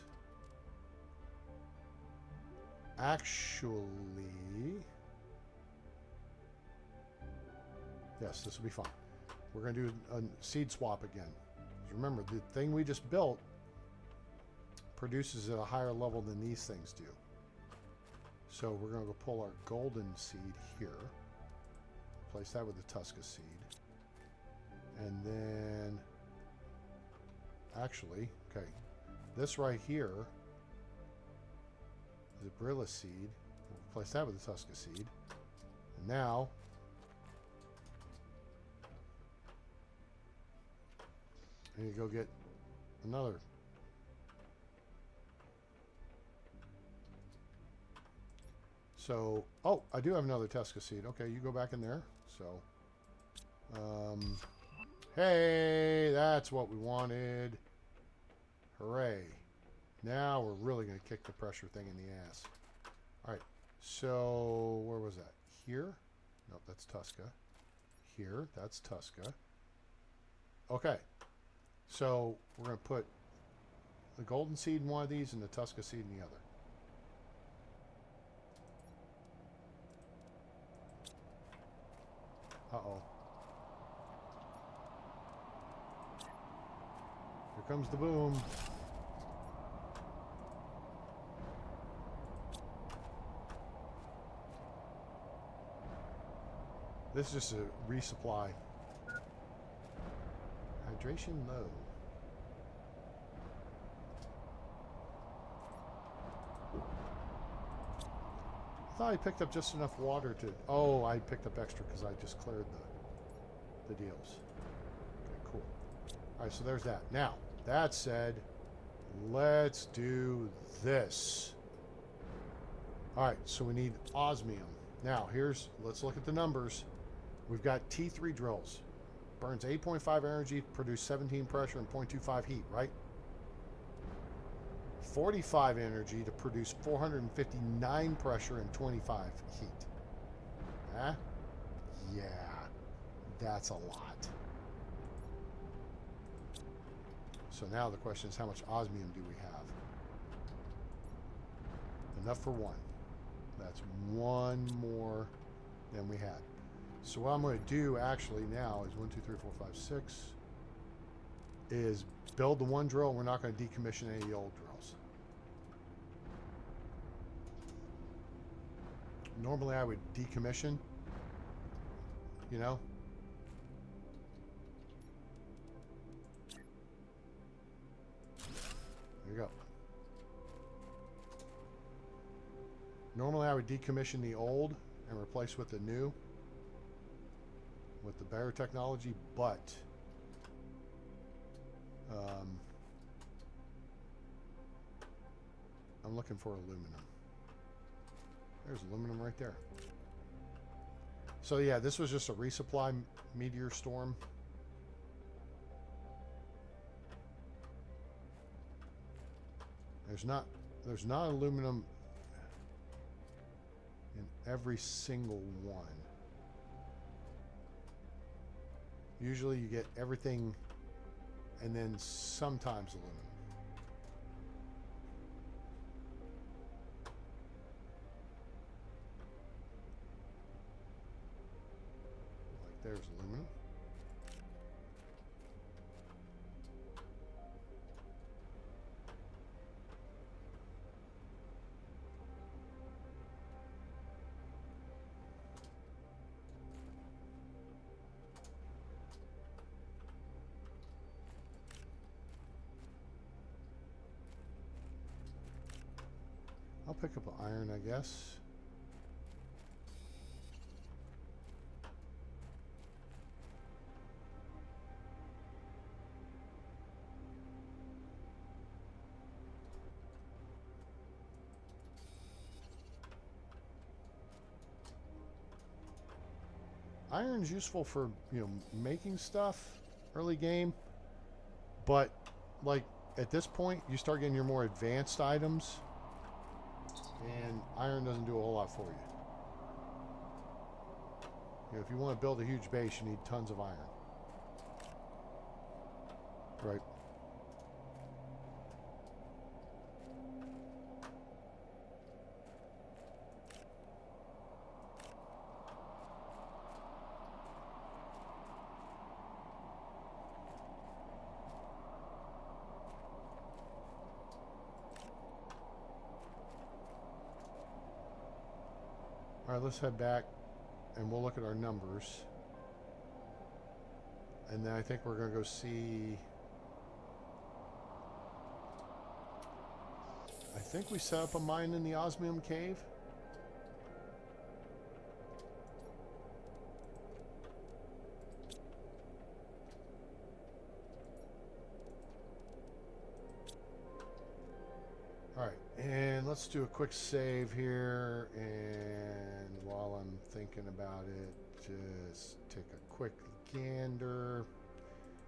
Actually, yes, this will be fun. We're going to do a seed swap again. Remember, the thing we just built produces at a higher level than these things do. So we're going to go pull our golden seed here. Place that with the Tusca seed. And then, actually, okay, this right here is a Brilla seed. We'll place that with the Tusca seed. And now, I need to go get another. So, oh, I do have another Tesca seed. Okay, you go back in there. So, hey, that's what we wanted. Hooray. Now we're really going to kick the pressure thing in the ass. All right, so where was that? Here? Nope, that's Tesca. Here, that's Tesca. Okay, so we're going to put the golden seed in one of these and the Tesca seed in the other. Uh-oh. Here comes the boom. This is just a resupply. Hydration low. I thought I picked up just enough water to... Oh, I picked up extra because I just cleared the deals. Okay, cool. All right, so there's that. Now, that said, let's do this. All right, so we need osmium. Now, let's look at the numbers. We've got T3 drills. Burns 8.5 energy, produce 17 pressure and 0.25 heat, right? 45 energy to produce 459 pressure and 25 heat. Huh? Yeah, that's a lot. So now the question is, how much osmium do we have? Enough for one. That's one more than we had. So what I'm going to do actually now is 1, 2, 3, 4, 5, 6 is build the one drill. We're not going to decommission any of the old drills. Normally I would decommission, you know. There you go. Normally I would decommission the old and replace with the new, with the better technology, but I'm looking for aluminum. There's aluminum right there. So yeah, this was just a resupply meteor storm. There's not aluminum in every single one. Usually you get everything and then sometimes aluminum. Like there's aluminum. I'll pick up an iron, I guess. Iron's useful for, you know, making stuff early game, but like at this point you start getting your more advanced items and iron doesn't do a whole lot for you. You know, if you want to build a huge base, you need tons of iron. Right. All right, let's head back and we'll look at our numbers. And then I think we're going to go see... I think we set up a mine in the osmium cave. And let's do a quick save here. And while I'm thinking about it, just take a quick gander.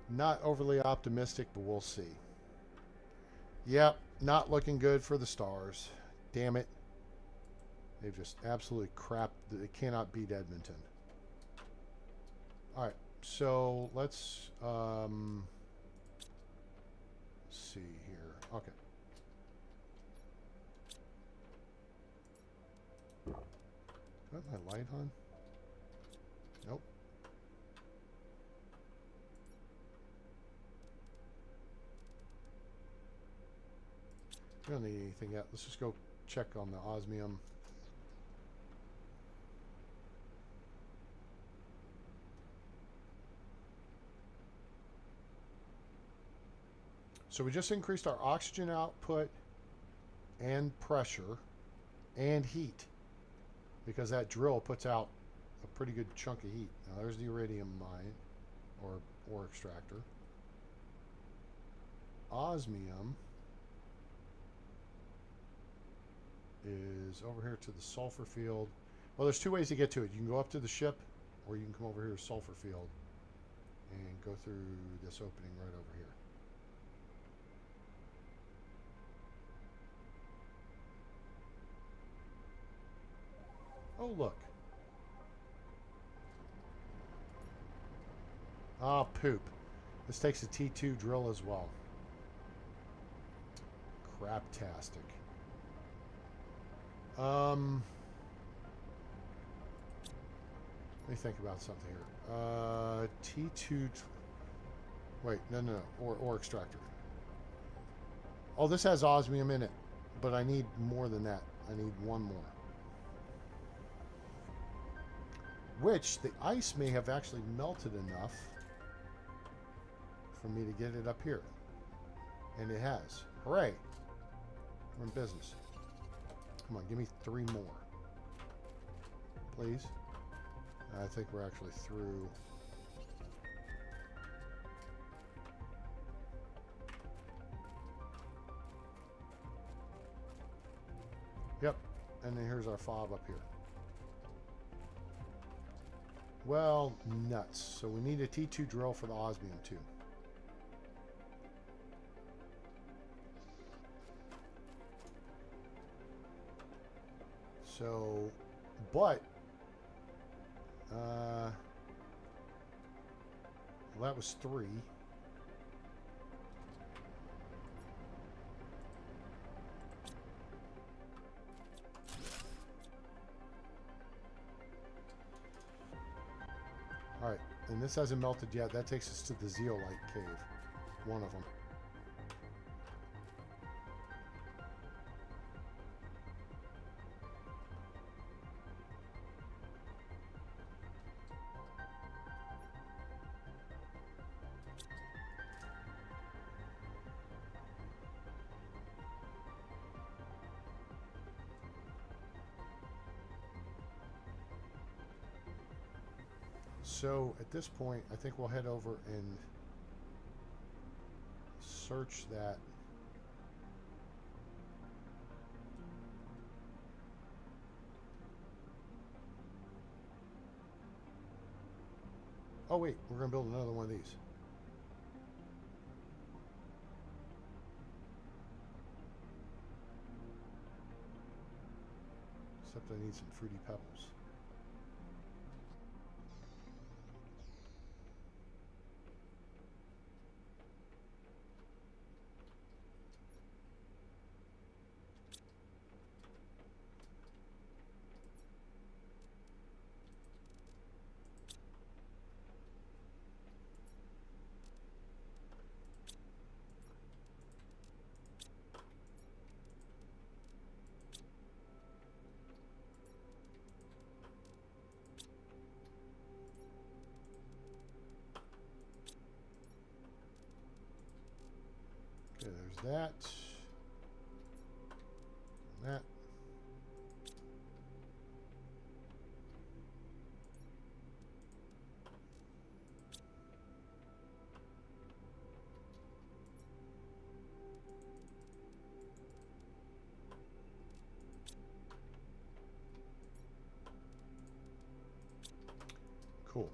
Not overly optimistic, but we'll see. Yep, not looking good for the Stars. Damn it. They've just absolutely crapped. They cannot beat Edmonton. All right, so let's see here. Okay. Is my light on? Nope. We don't need anything yet. Let's just go check on the osmium. So we just increased our oxygen output and pressure and heat because that drill puts out a pretty good chunk of heat. Now there's the iridium mine or ore extractor. Osmium is over here to the sulfur field. Well, there's two ways to get to it. You can go up to the ship or you can come over here to sulfur field and go through this opening right over here. Oh, look. Ah, poop. This takes a T2 drill as well. Craptastic. Let me think about something here. T2... Wait, no. Ore extractor. Oh, this has osmium in it. But I need more than that. I need one more. Which, the ice may have actually melted enough for me to get it up here. And it has. Hooray. We're in business. Come on, give me 3 more. Please. I think we're actually through. Yep. And then here's our fob up here. Well, nuts. So we need a T2 drill for the osmium too. So, but well, that was 3. All right, and this hasn't melted yet. That takes us to the zeolite cave, one of them. So at this point, I think we'll head over and search that. Oh wait, we're going to build another one of these. Except I need some fruity pebbles. Okay, there's that. And that. Cool.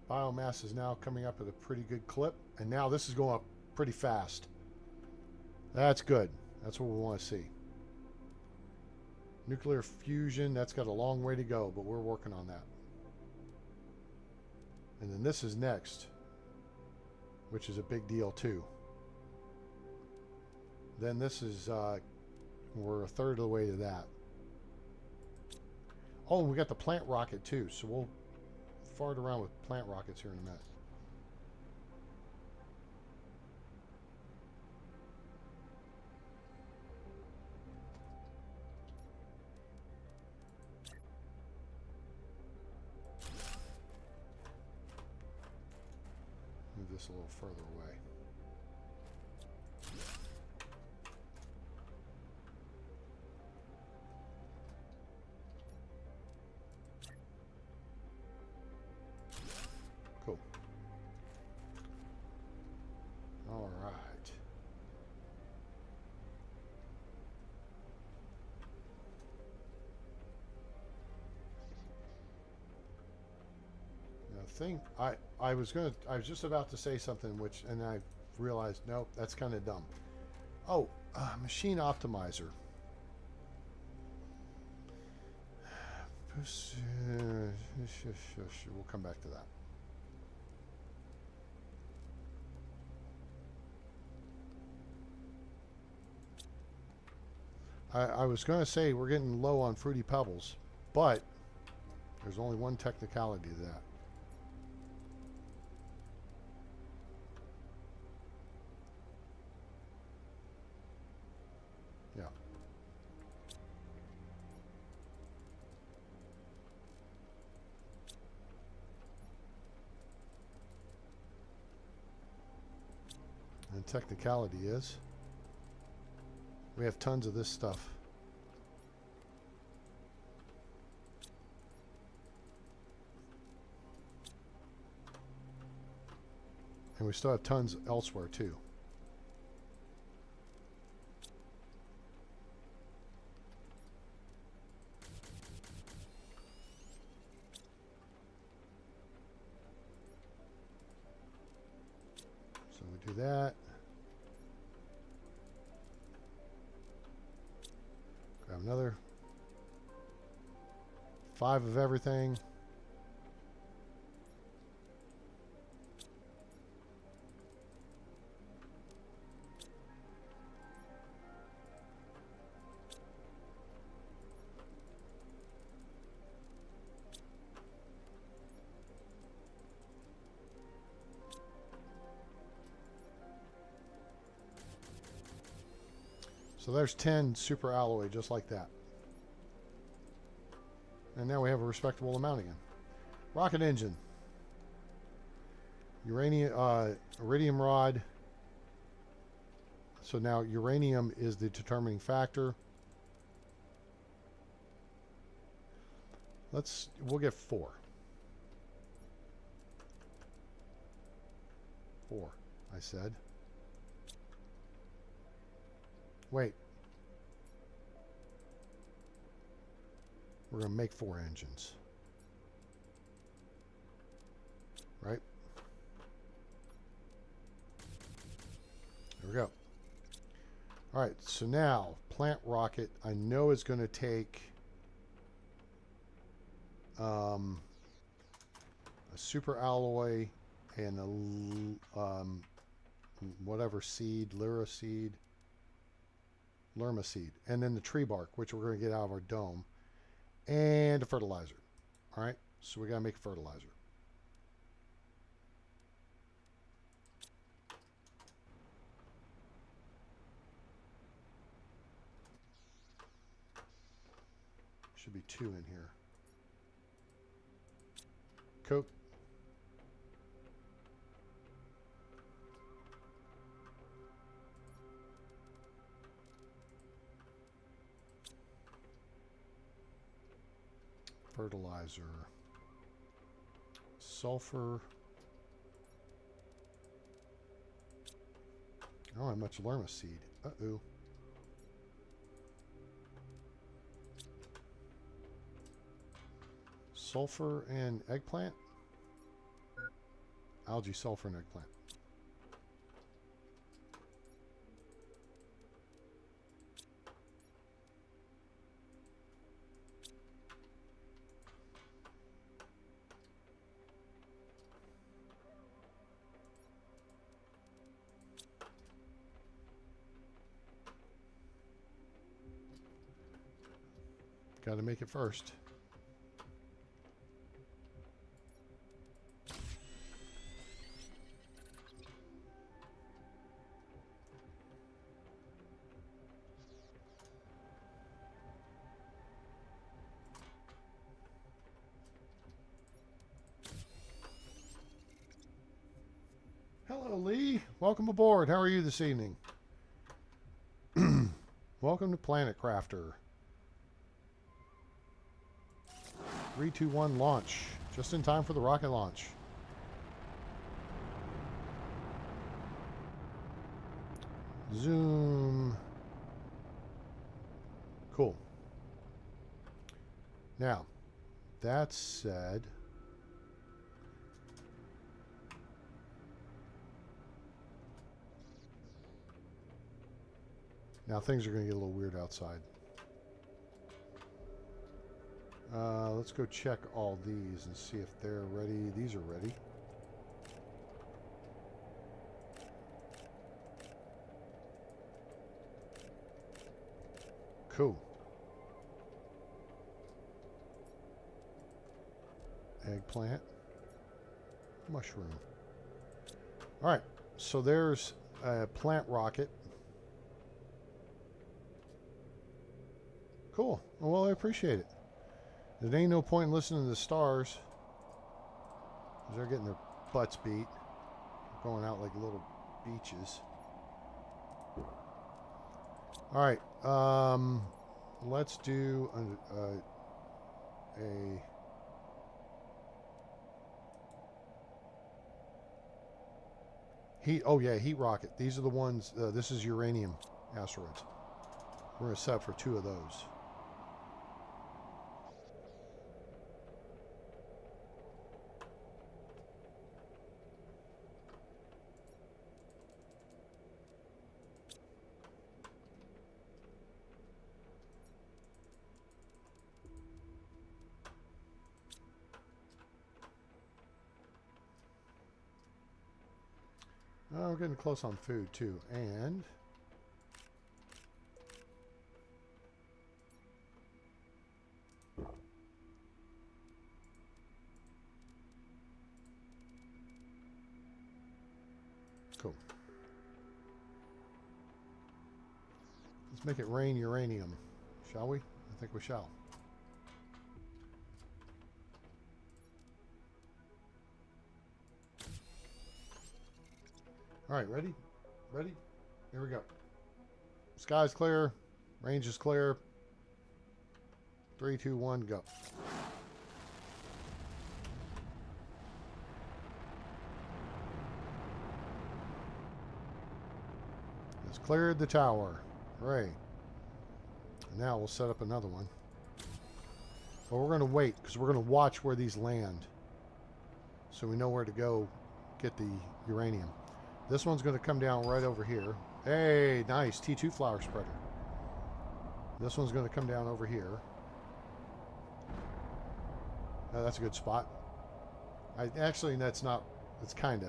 Biomass is now coming up at a pretty good clip, and now this is going up pretty fast. That's good. That's what we want to see. Nuclear fusion, that's got a long way to go, but we're working on that. And then this is next, which is a big deal too. Then this is, we're a third of the way to that. Oh, and we got the plant rocket too, so we'll fart around with plant rockets here in a minute. Move this a little further away. Cool. All right. I was just about to say something and I realized, nope, that's kind of dumb. Oh, machine optimizer. We'll come back to that. I was going to say we're getting low on Fruity Pebbles, but there's only one technicality to that. Yeah. And technicality is we have tons of this stuff. And we still have tons elsewhere too. So we do that. Grab another 5 of everything. So there's 10 super alloy just like that. And now we have a respectable amount again. Rocket engine. Iridium rod. So now uranium is the determining factor. We'll get 4. 4, I said. Wait. We're going to make 4 engines. Right? There we go. All right, so now plant rocket I know is going to take a super alloy and a whatever seed, Lyra seed. Lerma seed, and then the tree bark, which we're going to get out of our dome, and a fertilizer. All right, so we got to make a fertilizer. Should be 2 in here. Coke. Fertilizer, sulfur. I don't have much Lerma seed. Uh-oh. Sulfur and eggplant? Algae, sulfur, and eggplant. Got to make it first. Hello, Lee. Welcome aboard. How are you this evening? Welcome to Planet Crafter. 3, 2, 1, launch. Just in time for the rocket launch. Zoom. Cool. Now, that said, now things are going to get a little weird outside. Let's go check all these and see if they're ready. These are ready. Cool. Eggplant. Mushroom. All right. So there's a plant rocket. Cool. Well, I appreciate it. There ain't no point in listening to the stars. They're getting their butts beat. Going out like little beaches. Alright. Let's do a heat. Oh yeah, heat rocket. These are the ones. This is uranium asteroids. We're going to set up for 2 of those. Oh, we're getting close on food too, and cool. Let's make it rain uranium, shall we? I think we shall. All right, ready? Ready? Here we go. Sky's clear. Range is clear. 3, 2, 1, go. It's cleared the tower. Hooray. And now we'll set up another one. But we're going to wait because we're going to watch where these land. So we know where to go get the uranium. This one's going to come down right over here. Hey, nice. T2 flower spreader. This one's going to come down over here. Oh, that's a good spot. Actually, that's not. It's kind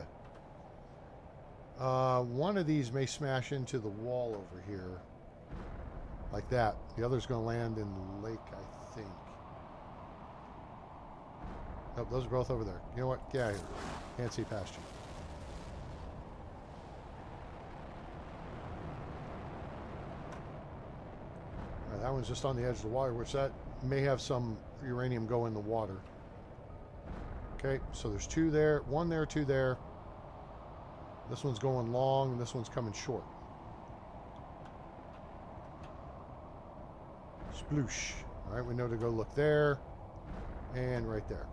of. One of these may smash into the wall over here. Like that. The other's going to land in the lake, I think. Nope, those are both over there. You know what? Get out of here. Can't see past you. That one's just on the edge of the water, which that may have some uranium go in the water. Okay, so there's 2 there, 1 there, 2 there. This one's going long, and this one's coming short. Sploosh. All right, we know to go look there and right there.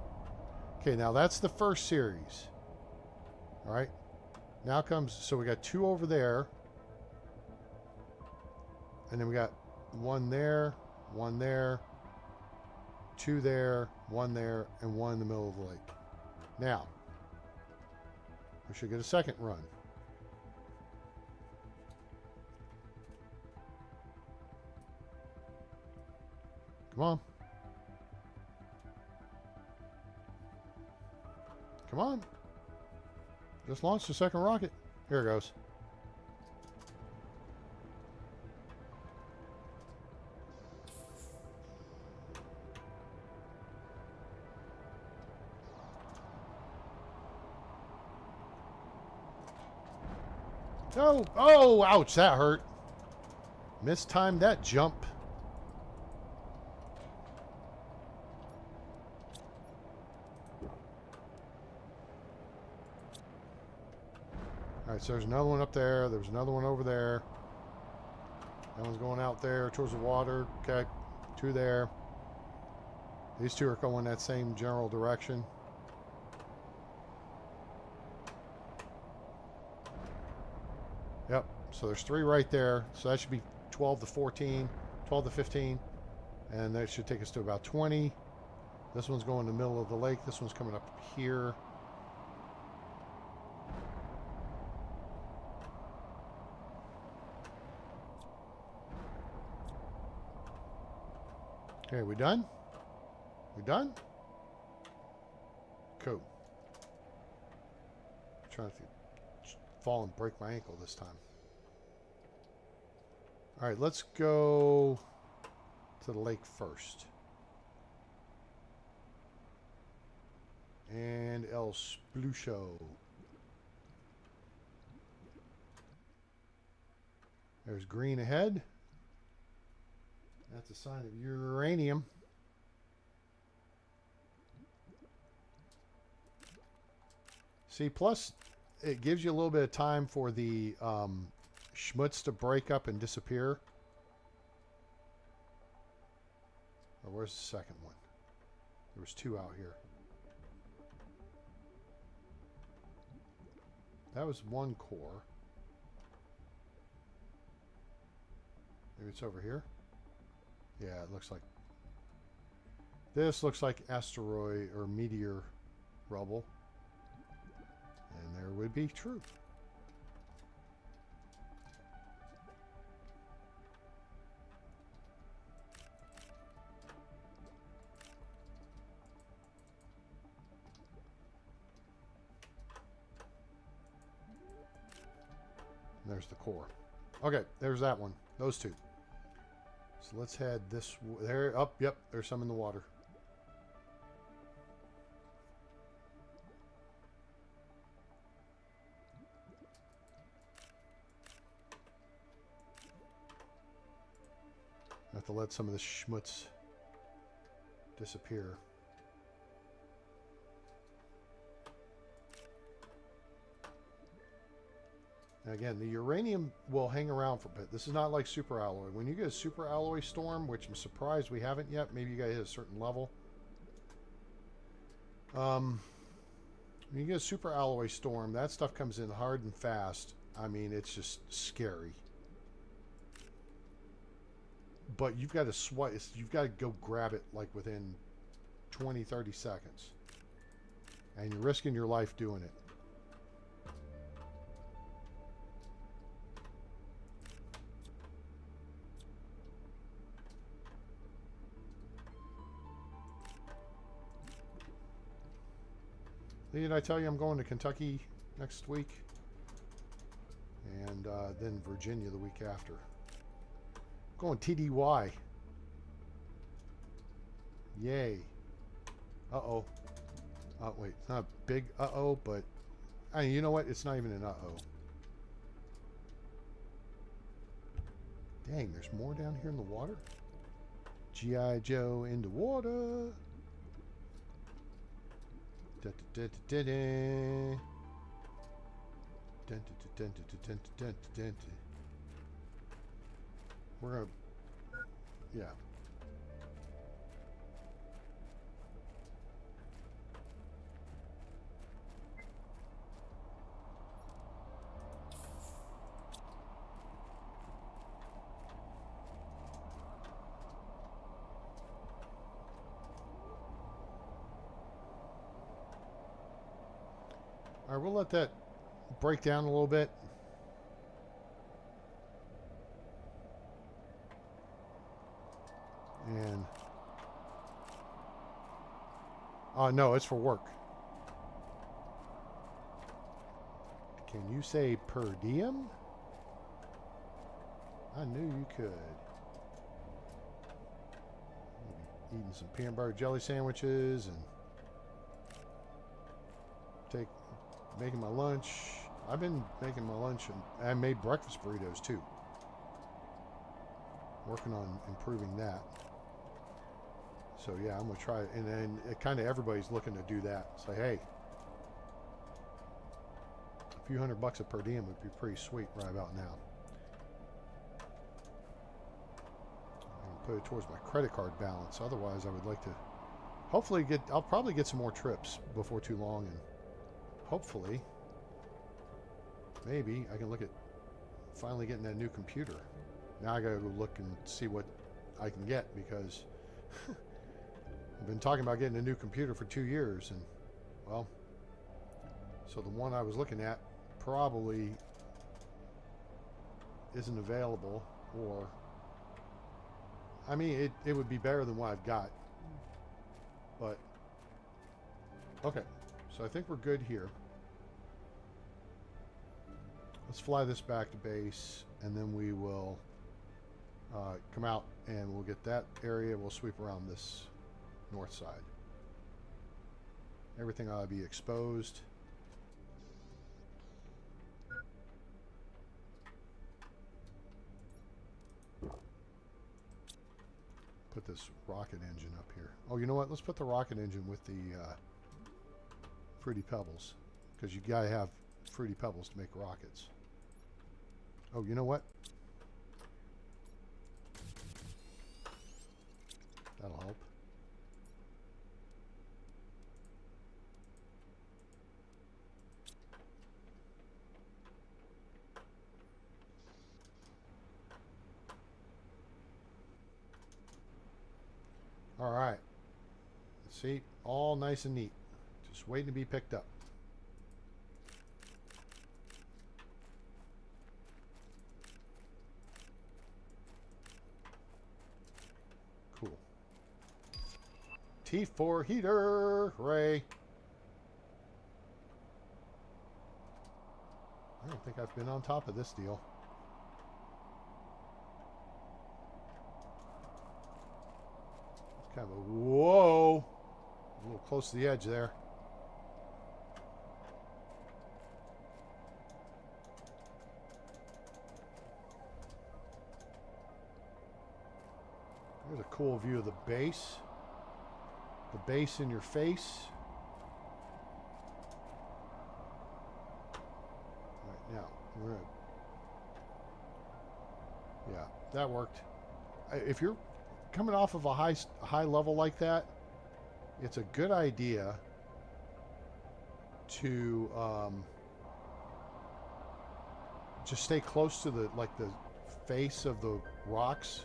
Okay, now that's the first series. All right, now comes, so we got 2 over there, and then we got 1 there, 1 there, 2 there, 1 there, and 1 in the middle of the lake. Now, we should get a second run. Come on. Come on. Just launched the second rocket. Here it goes. Oh, oh, ouch, that hurt. Mistimed that jump. All right, so there's another one up there. There's another one over there. That one's going out there towards the water. Okay, 2 there. These 2 are going that same general direction. Yep, so there's 3 right there. So that should be 12 to 14, 12 to 15. And that should take us to about 20. This one's going in the middle of the lake. This one's coming up here. Okay, we done? We done? Cool. I'm trying to fall and break my ankle this time. All right, let's go to the lake first. And El Splucho. There's green ahead. That's a sign of uranium. See, plus it gives you a little bit of time for the schmutz to break up and disappear. Or where's the second one? There was 2 out here. That was 1 core. Maybe it's over here. Yeah, it looks like. This looks like asteroid or meteor rubble. And there would be true. And there's the core. Okay, there's that one. Those 2. So let's head this there up. Yep, there's some in the water. I have to let some of this schmutz disappear. Now again, the uranium will hang around for a bit. This is not like super alloy. When you get a super alloy storm, which I'm surprised we haven't yet, maybe you got to hit a certain level. When you get a super alloy storm, that stuff comes in hard and fast. I mean, it's just scary. But you've got to swipe. You've got to go grab it like within 20, 30 seconds. And you're risking your life doing it. Did I tell you I'm going to Kentucky next week? And then Virginia the week after. Going TDY. Yay. Uh-oh. Oh, wait. It's not a big uh-oh, but... I mean, you know what? It's not even an uh-oh. Dang, there's more down here in the water? G.I. Joe in the water. We're gonna, yeah. All right, we'll let that break down a little bit. And oh no, it's for work. Can you say per diem? I knew you could. Eating some peanut butter jelly sandwiches and making my lunch. I've been making my lunch, and I made breakfast burritos too. Working on improving that. So yeah, I'm gonna try it, and then kind of everybody's looking to do that. Say, hey, a few $100 a per diem would be pretty sweet right about now. I'm gonna put it towards my credit card balance. Otherwise, I would like to hopefully I'll probably get some more trips before too long, and hopefully, maybe I can look at finally getting that new computer. Now I gotta go look and see what I can get, because I've been talking about getting a new computer for 2 years, and well, so the one I was looking at probably isn't available, or I mean it would be better than what I've got, but okay, so I think we're good here. Let's fly this back to base, and then we will come out and we'll get that area. We'll sweep around this north side. Everything ought to be exposed. Put this rocket engine up here. Oh, you know what? Let's put the rocket engine with the Fruity Pebbles, because you gotta have Fruity Pebbles to make rockets. Oh, you know what? That'll help. All right. See, all nice and neat. Just waiting to be picked up. Cool. T4 heater. Hooray. I don't think I've been on top of this deal. Kind of a whoa. A little close to the edge there. There's a cool view of the base. The base in your face. Right now, we're gonna, yeah, that worked. If you're coming off of a high level like that, it's a good idea to just stay close to the face of the rocks.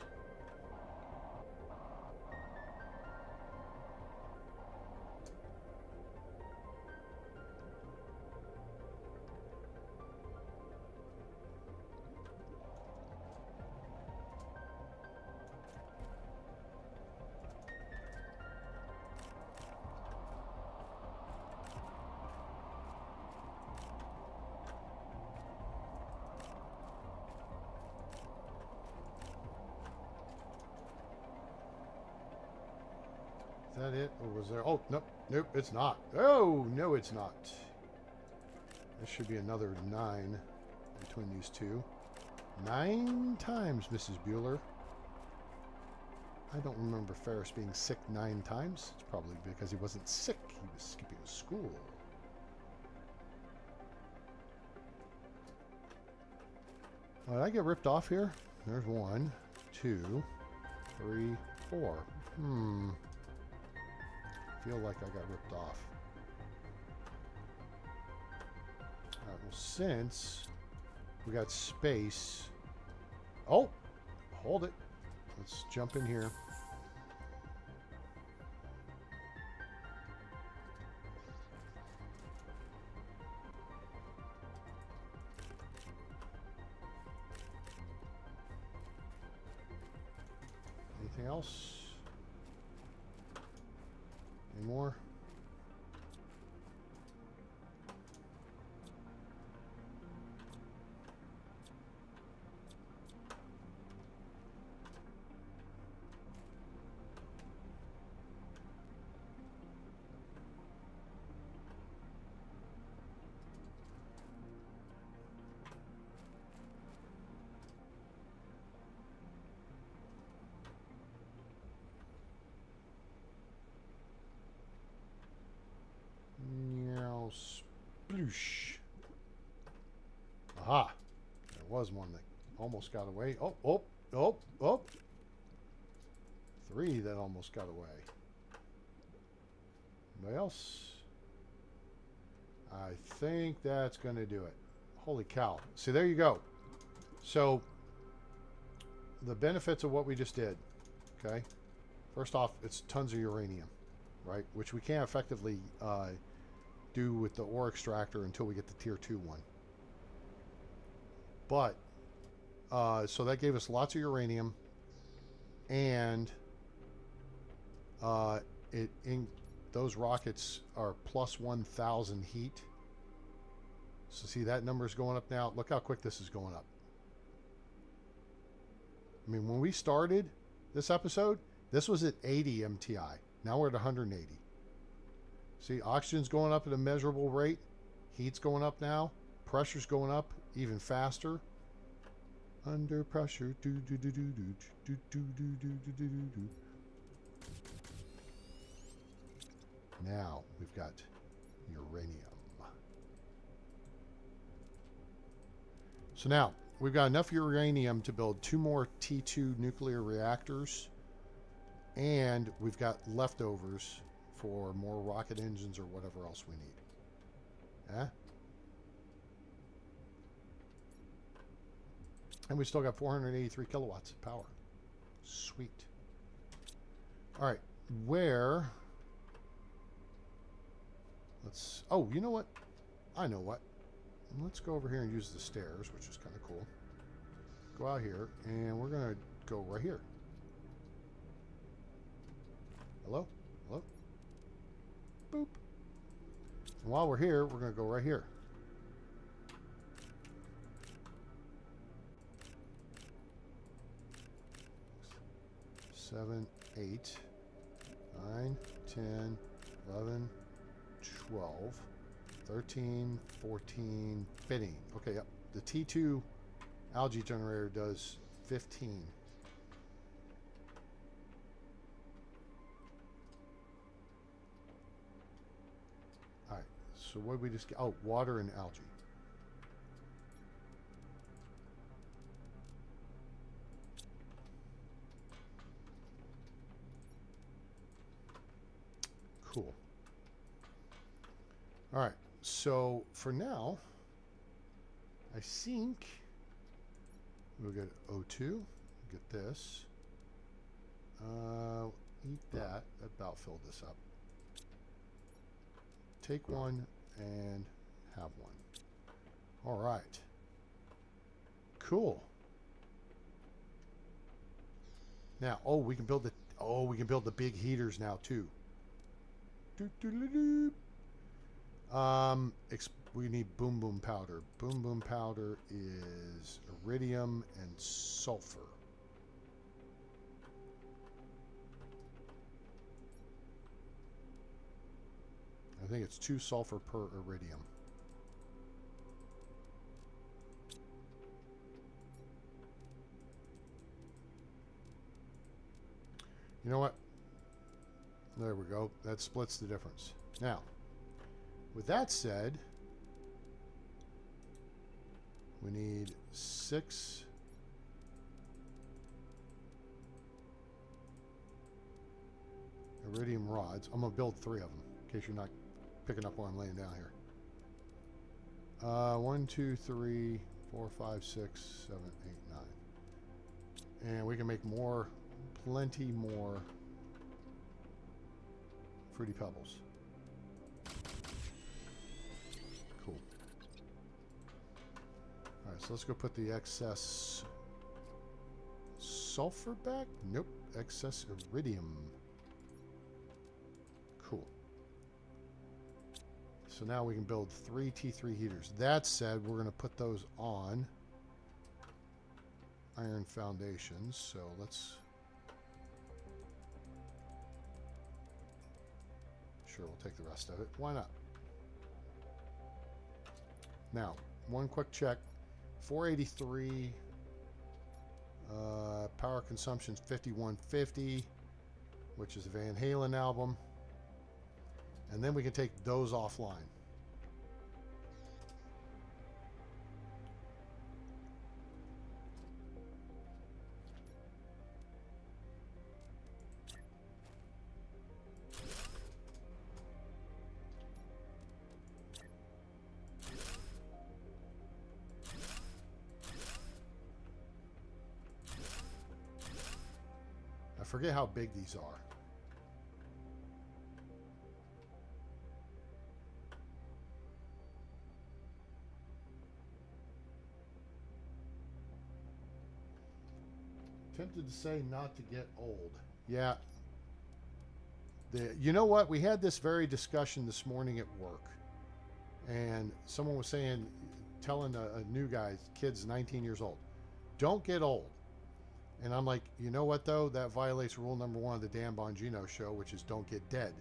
Is that it? Or was there? Oh, nope. Nope, it's not. Oh, no, it's not. There should be another 9 between these two. 9 times, Mrs. Bueller. I don't remember Ferris being sick 9 times. It's probably because he wasn't sick. He was skipping school. Did I get ripped off here? There's 1, 2, 3, 4. Feel like I got ripped off. Alright, well, since we got space. Oh, hold it. Let's jump in here. else? Any more? Sploosh. Aha. There was one that almost got away. Oh, oh, oh, oh. 3 that almost got away. Anybody else? I think that's going to do it. Holy cow. See, there you go. So, the benefits of what we just did. Okay. First off, it's tons of uranium, right? Which we can't effectively do with the ore extractor until we get the tier 2 one. But so that gave us lots of uranium, and those rockets are plus 1,000 heat. So see, that number's going up now. Look how quick this is going up. I mean, when we started this episode, this was at 80 MTI. Now we're at 180. See, oxygen's going up at a measurable rate. Heat's going up now. Pressure's going up even faster. Under pressure. Do, do, do, do, do, do, do, do, do, do, do, do. Now we've got uranium. So now we've got enough uranium to build 2 more T2 nuclear reactors, and we've got leftovers for more rocket engines or whatever else we need. Yeah? And we still got 483 kilowatts of power. Sweet. All right, where... Let's... Oh, you know what? I know what. Let's go over here and use the stairs, which is kind of cool. Go out here, and we're going to go right here. Hello? Hello? Boop. And while we're here, we're going to go right here. Seven, 8, 9, 10, 11, 12, 13, 14, 15. Okay, yep. The T2 algae generator does 15. All right, so what did we just get? Oh, water and algae. Cool. All right, so for now, I think we'll get O2, get this, eat that, about filled this up. Take one and have one. All right. Cool. Now, oh, we can build the big heaters now too. We need boom boom powder. Boom boom powder is iridium and sulfur. I think it's 2 sulfur per iridium. You know what? There we go. That splits the difference. Now, with that said, we need 6 iridium rods. I'm going to build 3 of them, in case you're not picking up while I'm laying down here. 1, 2, 3, 4, 5, 6, 7, 8, 9. And we can make more, plenty more Fruity Pebbles. Cool. Alright, so let's go put the excess sulfur back? Nope. Excess iridium. Cool. So now we can build 3 T3 heaters. That said, we're going to put those on iron foundations. So let's... Sure, we'll take the rest of it. Why not? Now, one quick check. 483. Power consumption is 5150, which is a Van Halen album. And then we can take those offline. I forget how big these are. Tempted to say not to get old. Yeah. You know what? We had this very discussion this morning at work. And someone was saying, telling a new guy, kid's 19 years old, don't get old. And I'm like, you know what, though? That violates rule number 1 of the Dan Bongino show, which is don't get dead.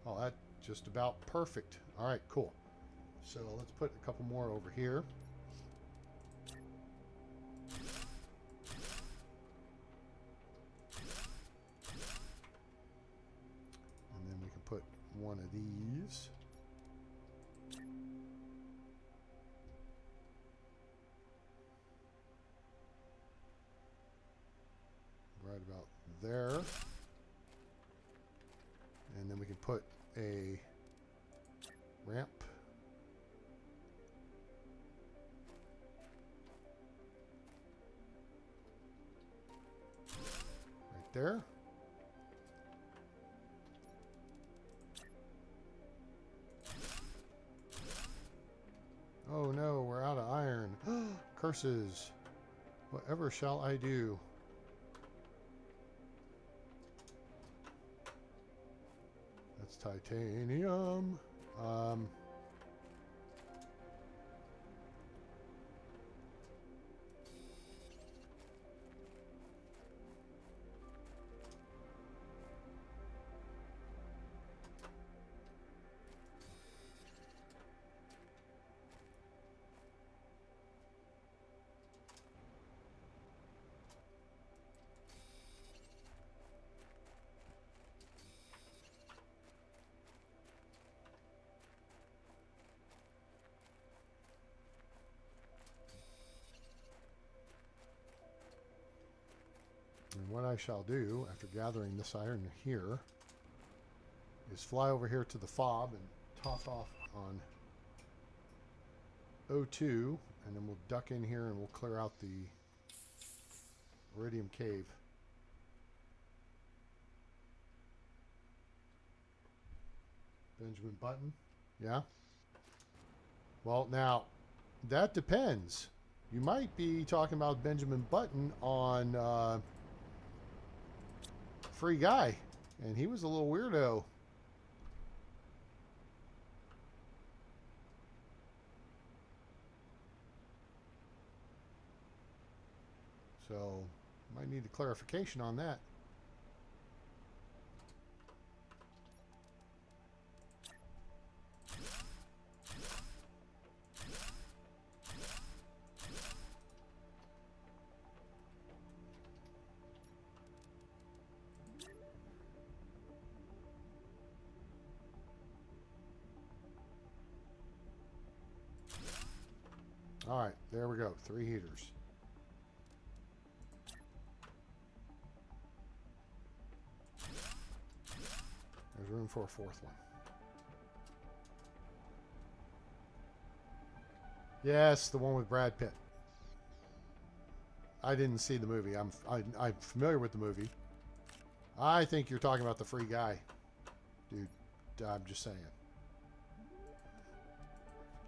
Oh, that's just about perfect. All right, cool. So let's put a couple more over here. And then we can put one of these. Right about there. And then we can put a ramp. Right there. Oh no, we're out of iron. Curses. Whatever shall I do? That's titanium. And what I shall do after gathering this iron here is fly over here to the fob and toss off on O2, and then we'll duck in here and we'll clear out the iridium cave. Benjamin Button, yeah. Well, now that depends. You might be talking about Benjamin Button on Free Guy, and he was a little weirdo. So, might need a clarification on that. All right, there we go. 3 heaters. There's room for a 4th one. Yes, the one with Brad Pitt. I didn't see the movie. I'm familiar with the movie. I think you're talking about the Free Guy. Dude, I'm just saying.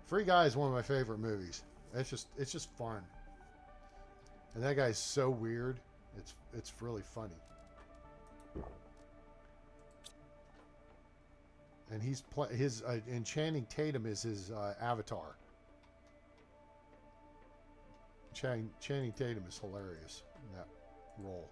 Free Guy is one of my favorite movies. It's just fun. And that guy's so weird. It's really funny. And his Enchanting Tatum is his avatar. Channing Tatum is hilarious in that role.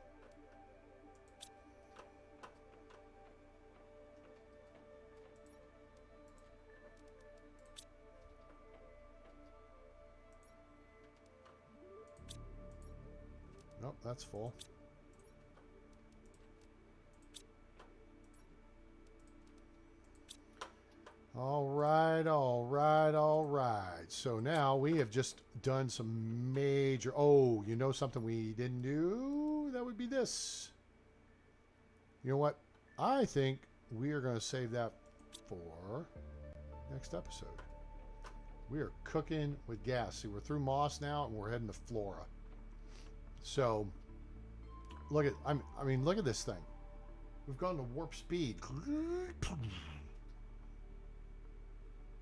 Nope, that's full. All right, all right, all right. So now we have just done some major... Oh, you know something we didn't do? That would be this. You know what? I think we are going to save that for next episode. We are cooking with gas. See, we're through Moss now, and we're heading to Flora. So, look at... I mean, look at this thing. We've gone to warp speed.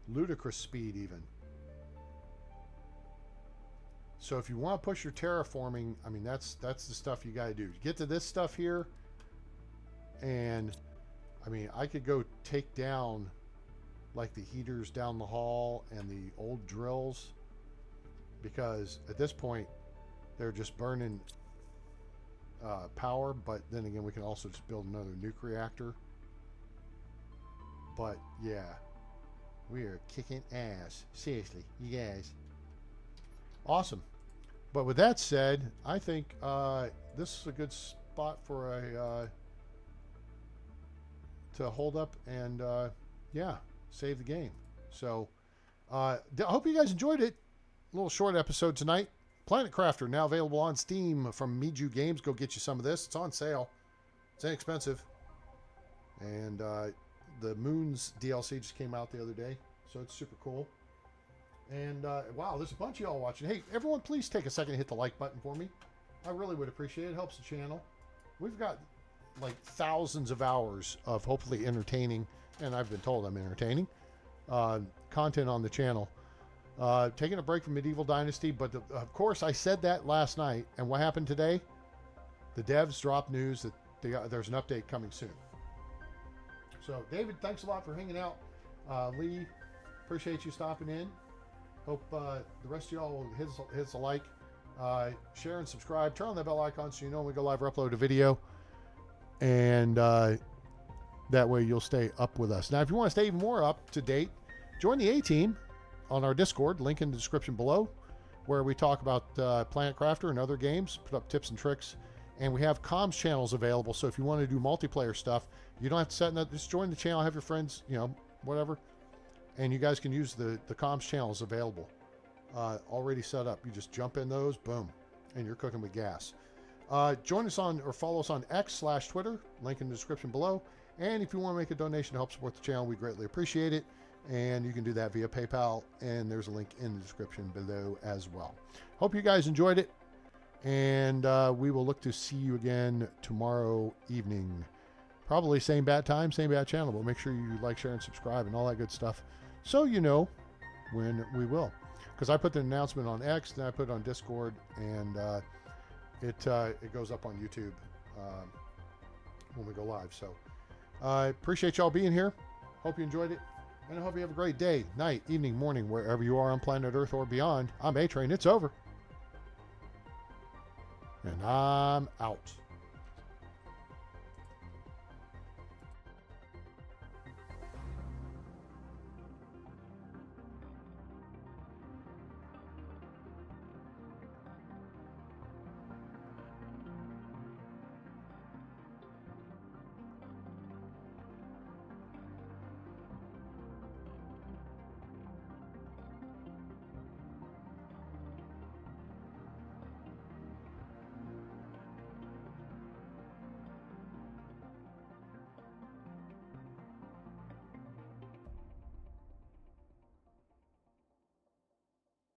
Ludicrous speed even. So if you want to push your terraforming, I mean that's the stuff you got to do. Get to this stuff here, and I mean I could go take down like the heaters down the hall and the old drills, because at this point they're just burning power. But then again, we can also just build another nuke reactor. But yeah, we are kicking ass. Seriously, you guys. Awesome. But with that said, I think this is a good spot for a to hold up and yeah, save the game. So I hope you guys enjoyed it. A little short episode tonight. Planet Crafter now available on Steam from Miju Games. Go get you some of this. It's on sale. It's inexpensive. And the Moons DLC just came out the other day, so it's super cool. And wow, there's a bunch of y'all watching. Hey, everyone, please take a second to hit the like button for me. I really would appreciate it. It helps the channel. We've got like thousands of hours of hopefully entertaining, and I've been told I'm entertaining, content on the channel. Taking a break from Medieval Dynasty, but of course I said that last night, and what happened today? The devs dropped news that there's an update coming soon. So, David, thanks a lot for hanging out. Lee, appreciate you stopping in. Hope the rest of y'all will hit a like, share and subscribe. Turn on that bell icon so you know when we go live or upload a video. And that way you'll stay up with us. Now, if you want to stay even more up to date, join the A-Team on our Discord, link in the description below, where we talk about Planet Crafter and other games, put up tips and tricks. And we have comms channels available, so if you want to do multiplayer stuff, you don't have to set up, just join the channel, have your friends, you know, whatever, and you guys can use the comms channels available, already set up. You just jump in those, boom, and you're cooking with gas. Join us on, or follow us on X/Twitter, link in the description below, and if you want to make a donation to help support the channel, we greatly appreciate it, and you can do that via PayPal, and there's a link in the description below as well. Hope you guys enjoyed it. And we will look to see you again tomorrow evening. Probably same bad time, same bad channel, but make sure you like, share, and subscribe and all that good stuff so you know when we will. Because I put the announcement on X, then I put it on Discord, and it goes up on YouTube when we go live. So I appreciate y'all being here. Hope you enjoyed it. And I hope you have a great day, night, evening, morning, wherever you are on planet Earth or beyond. I'm A-Train. It's over. And I'm out.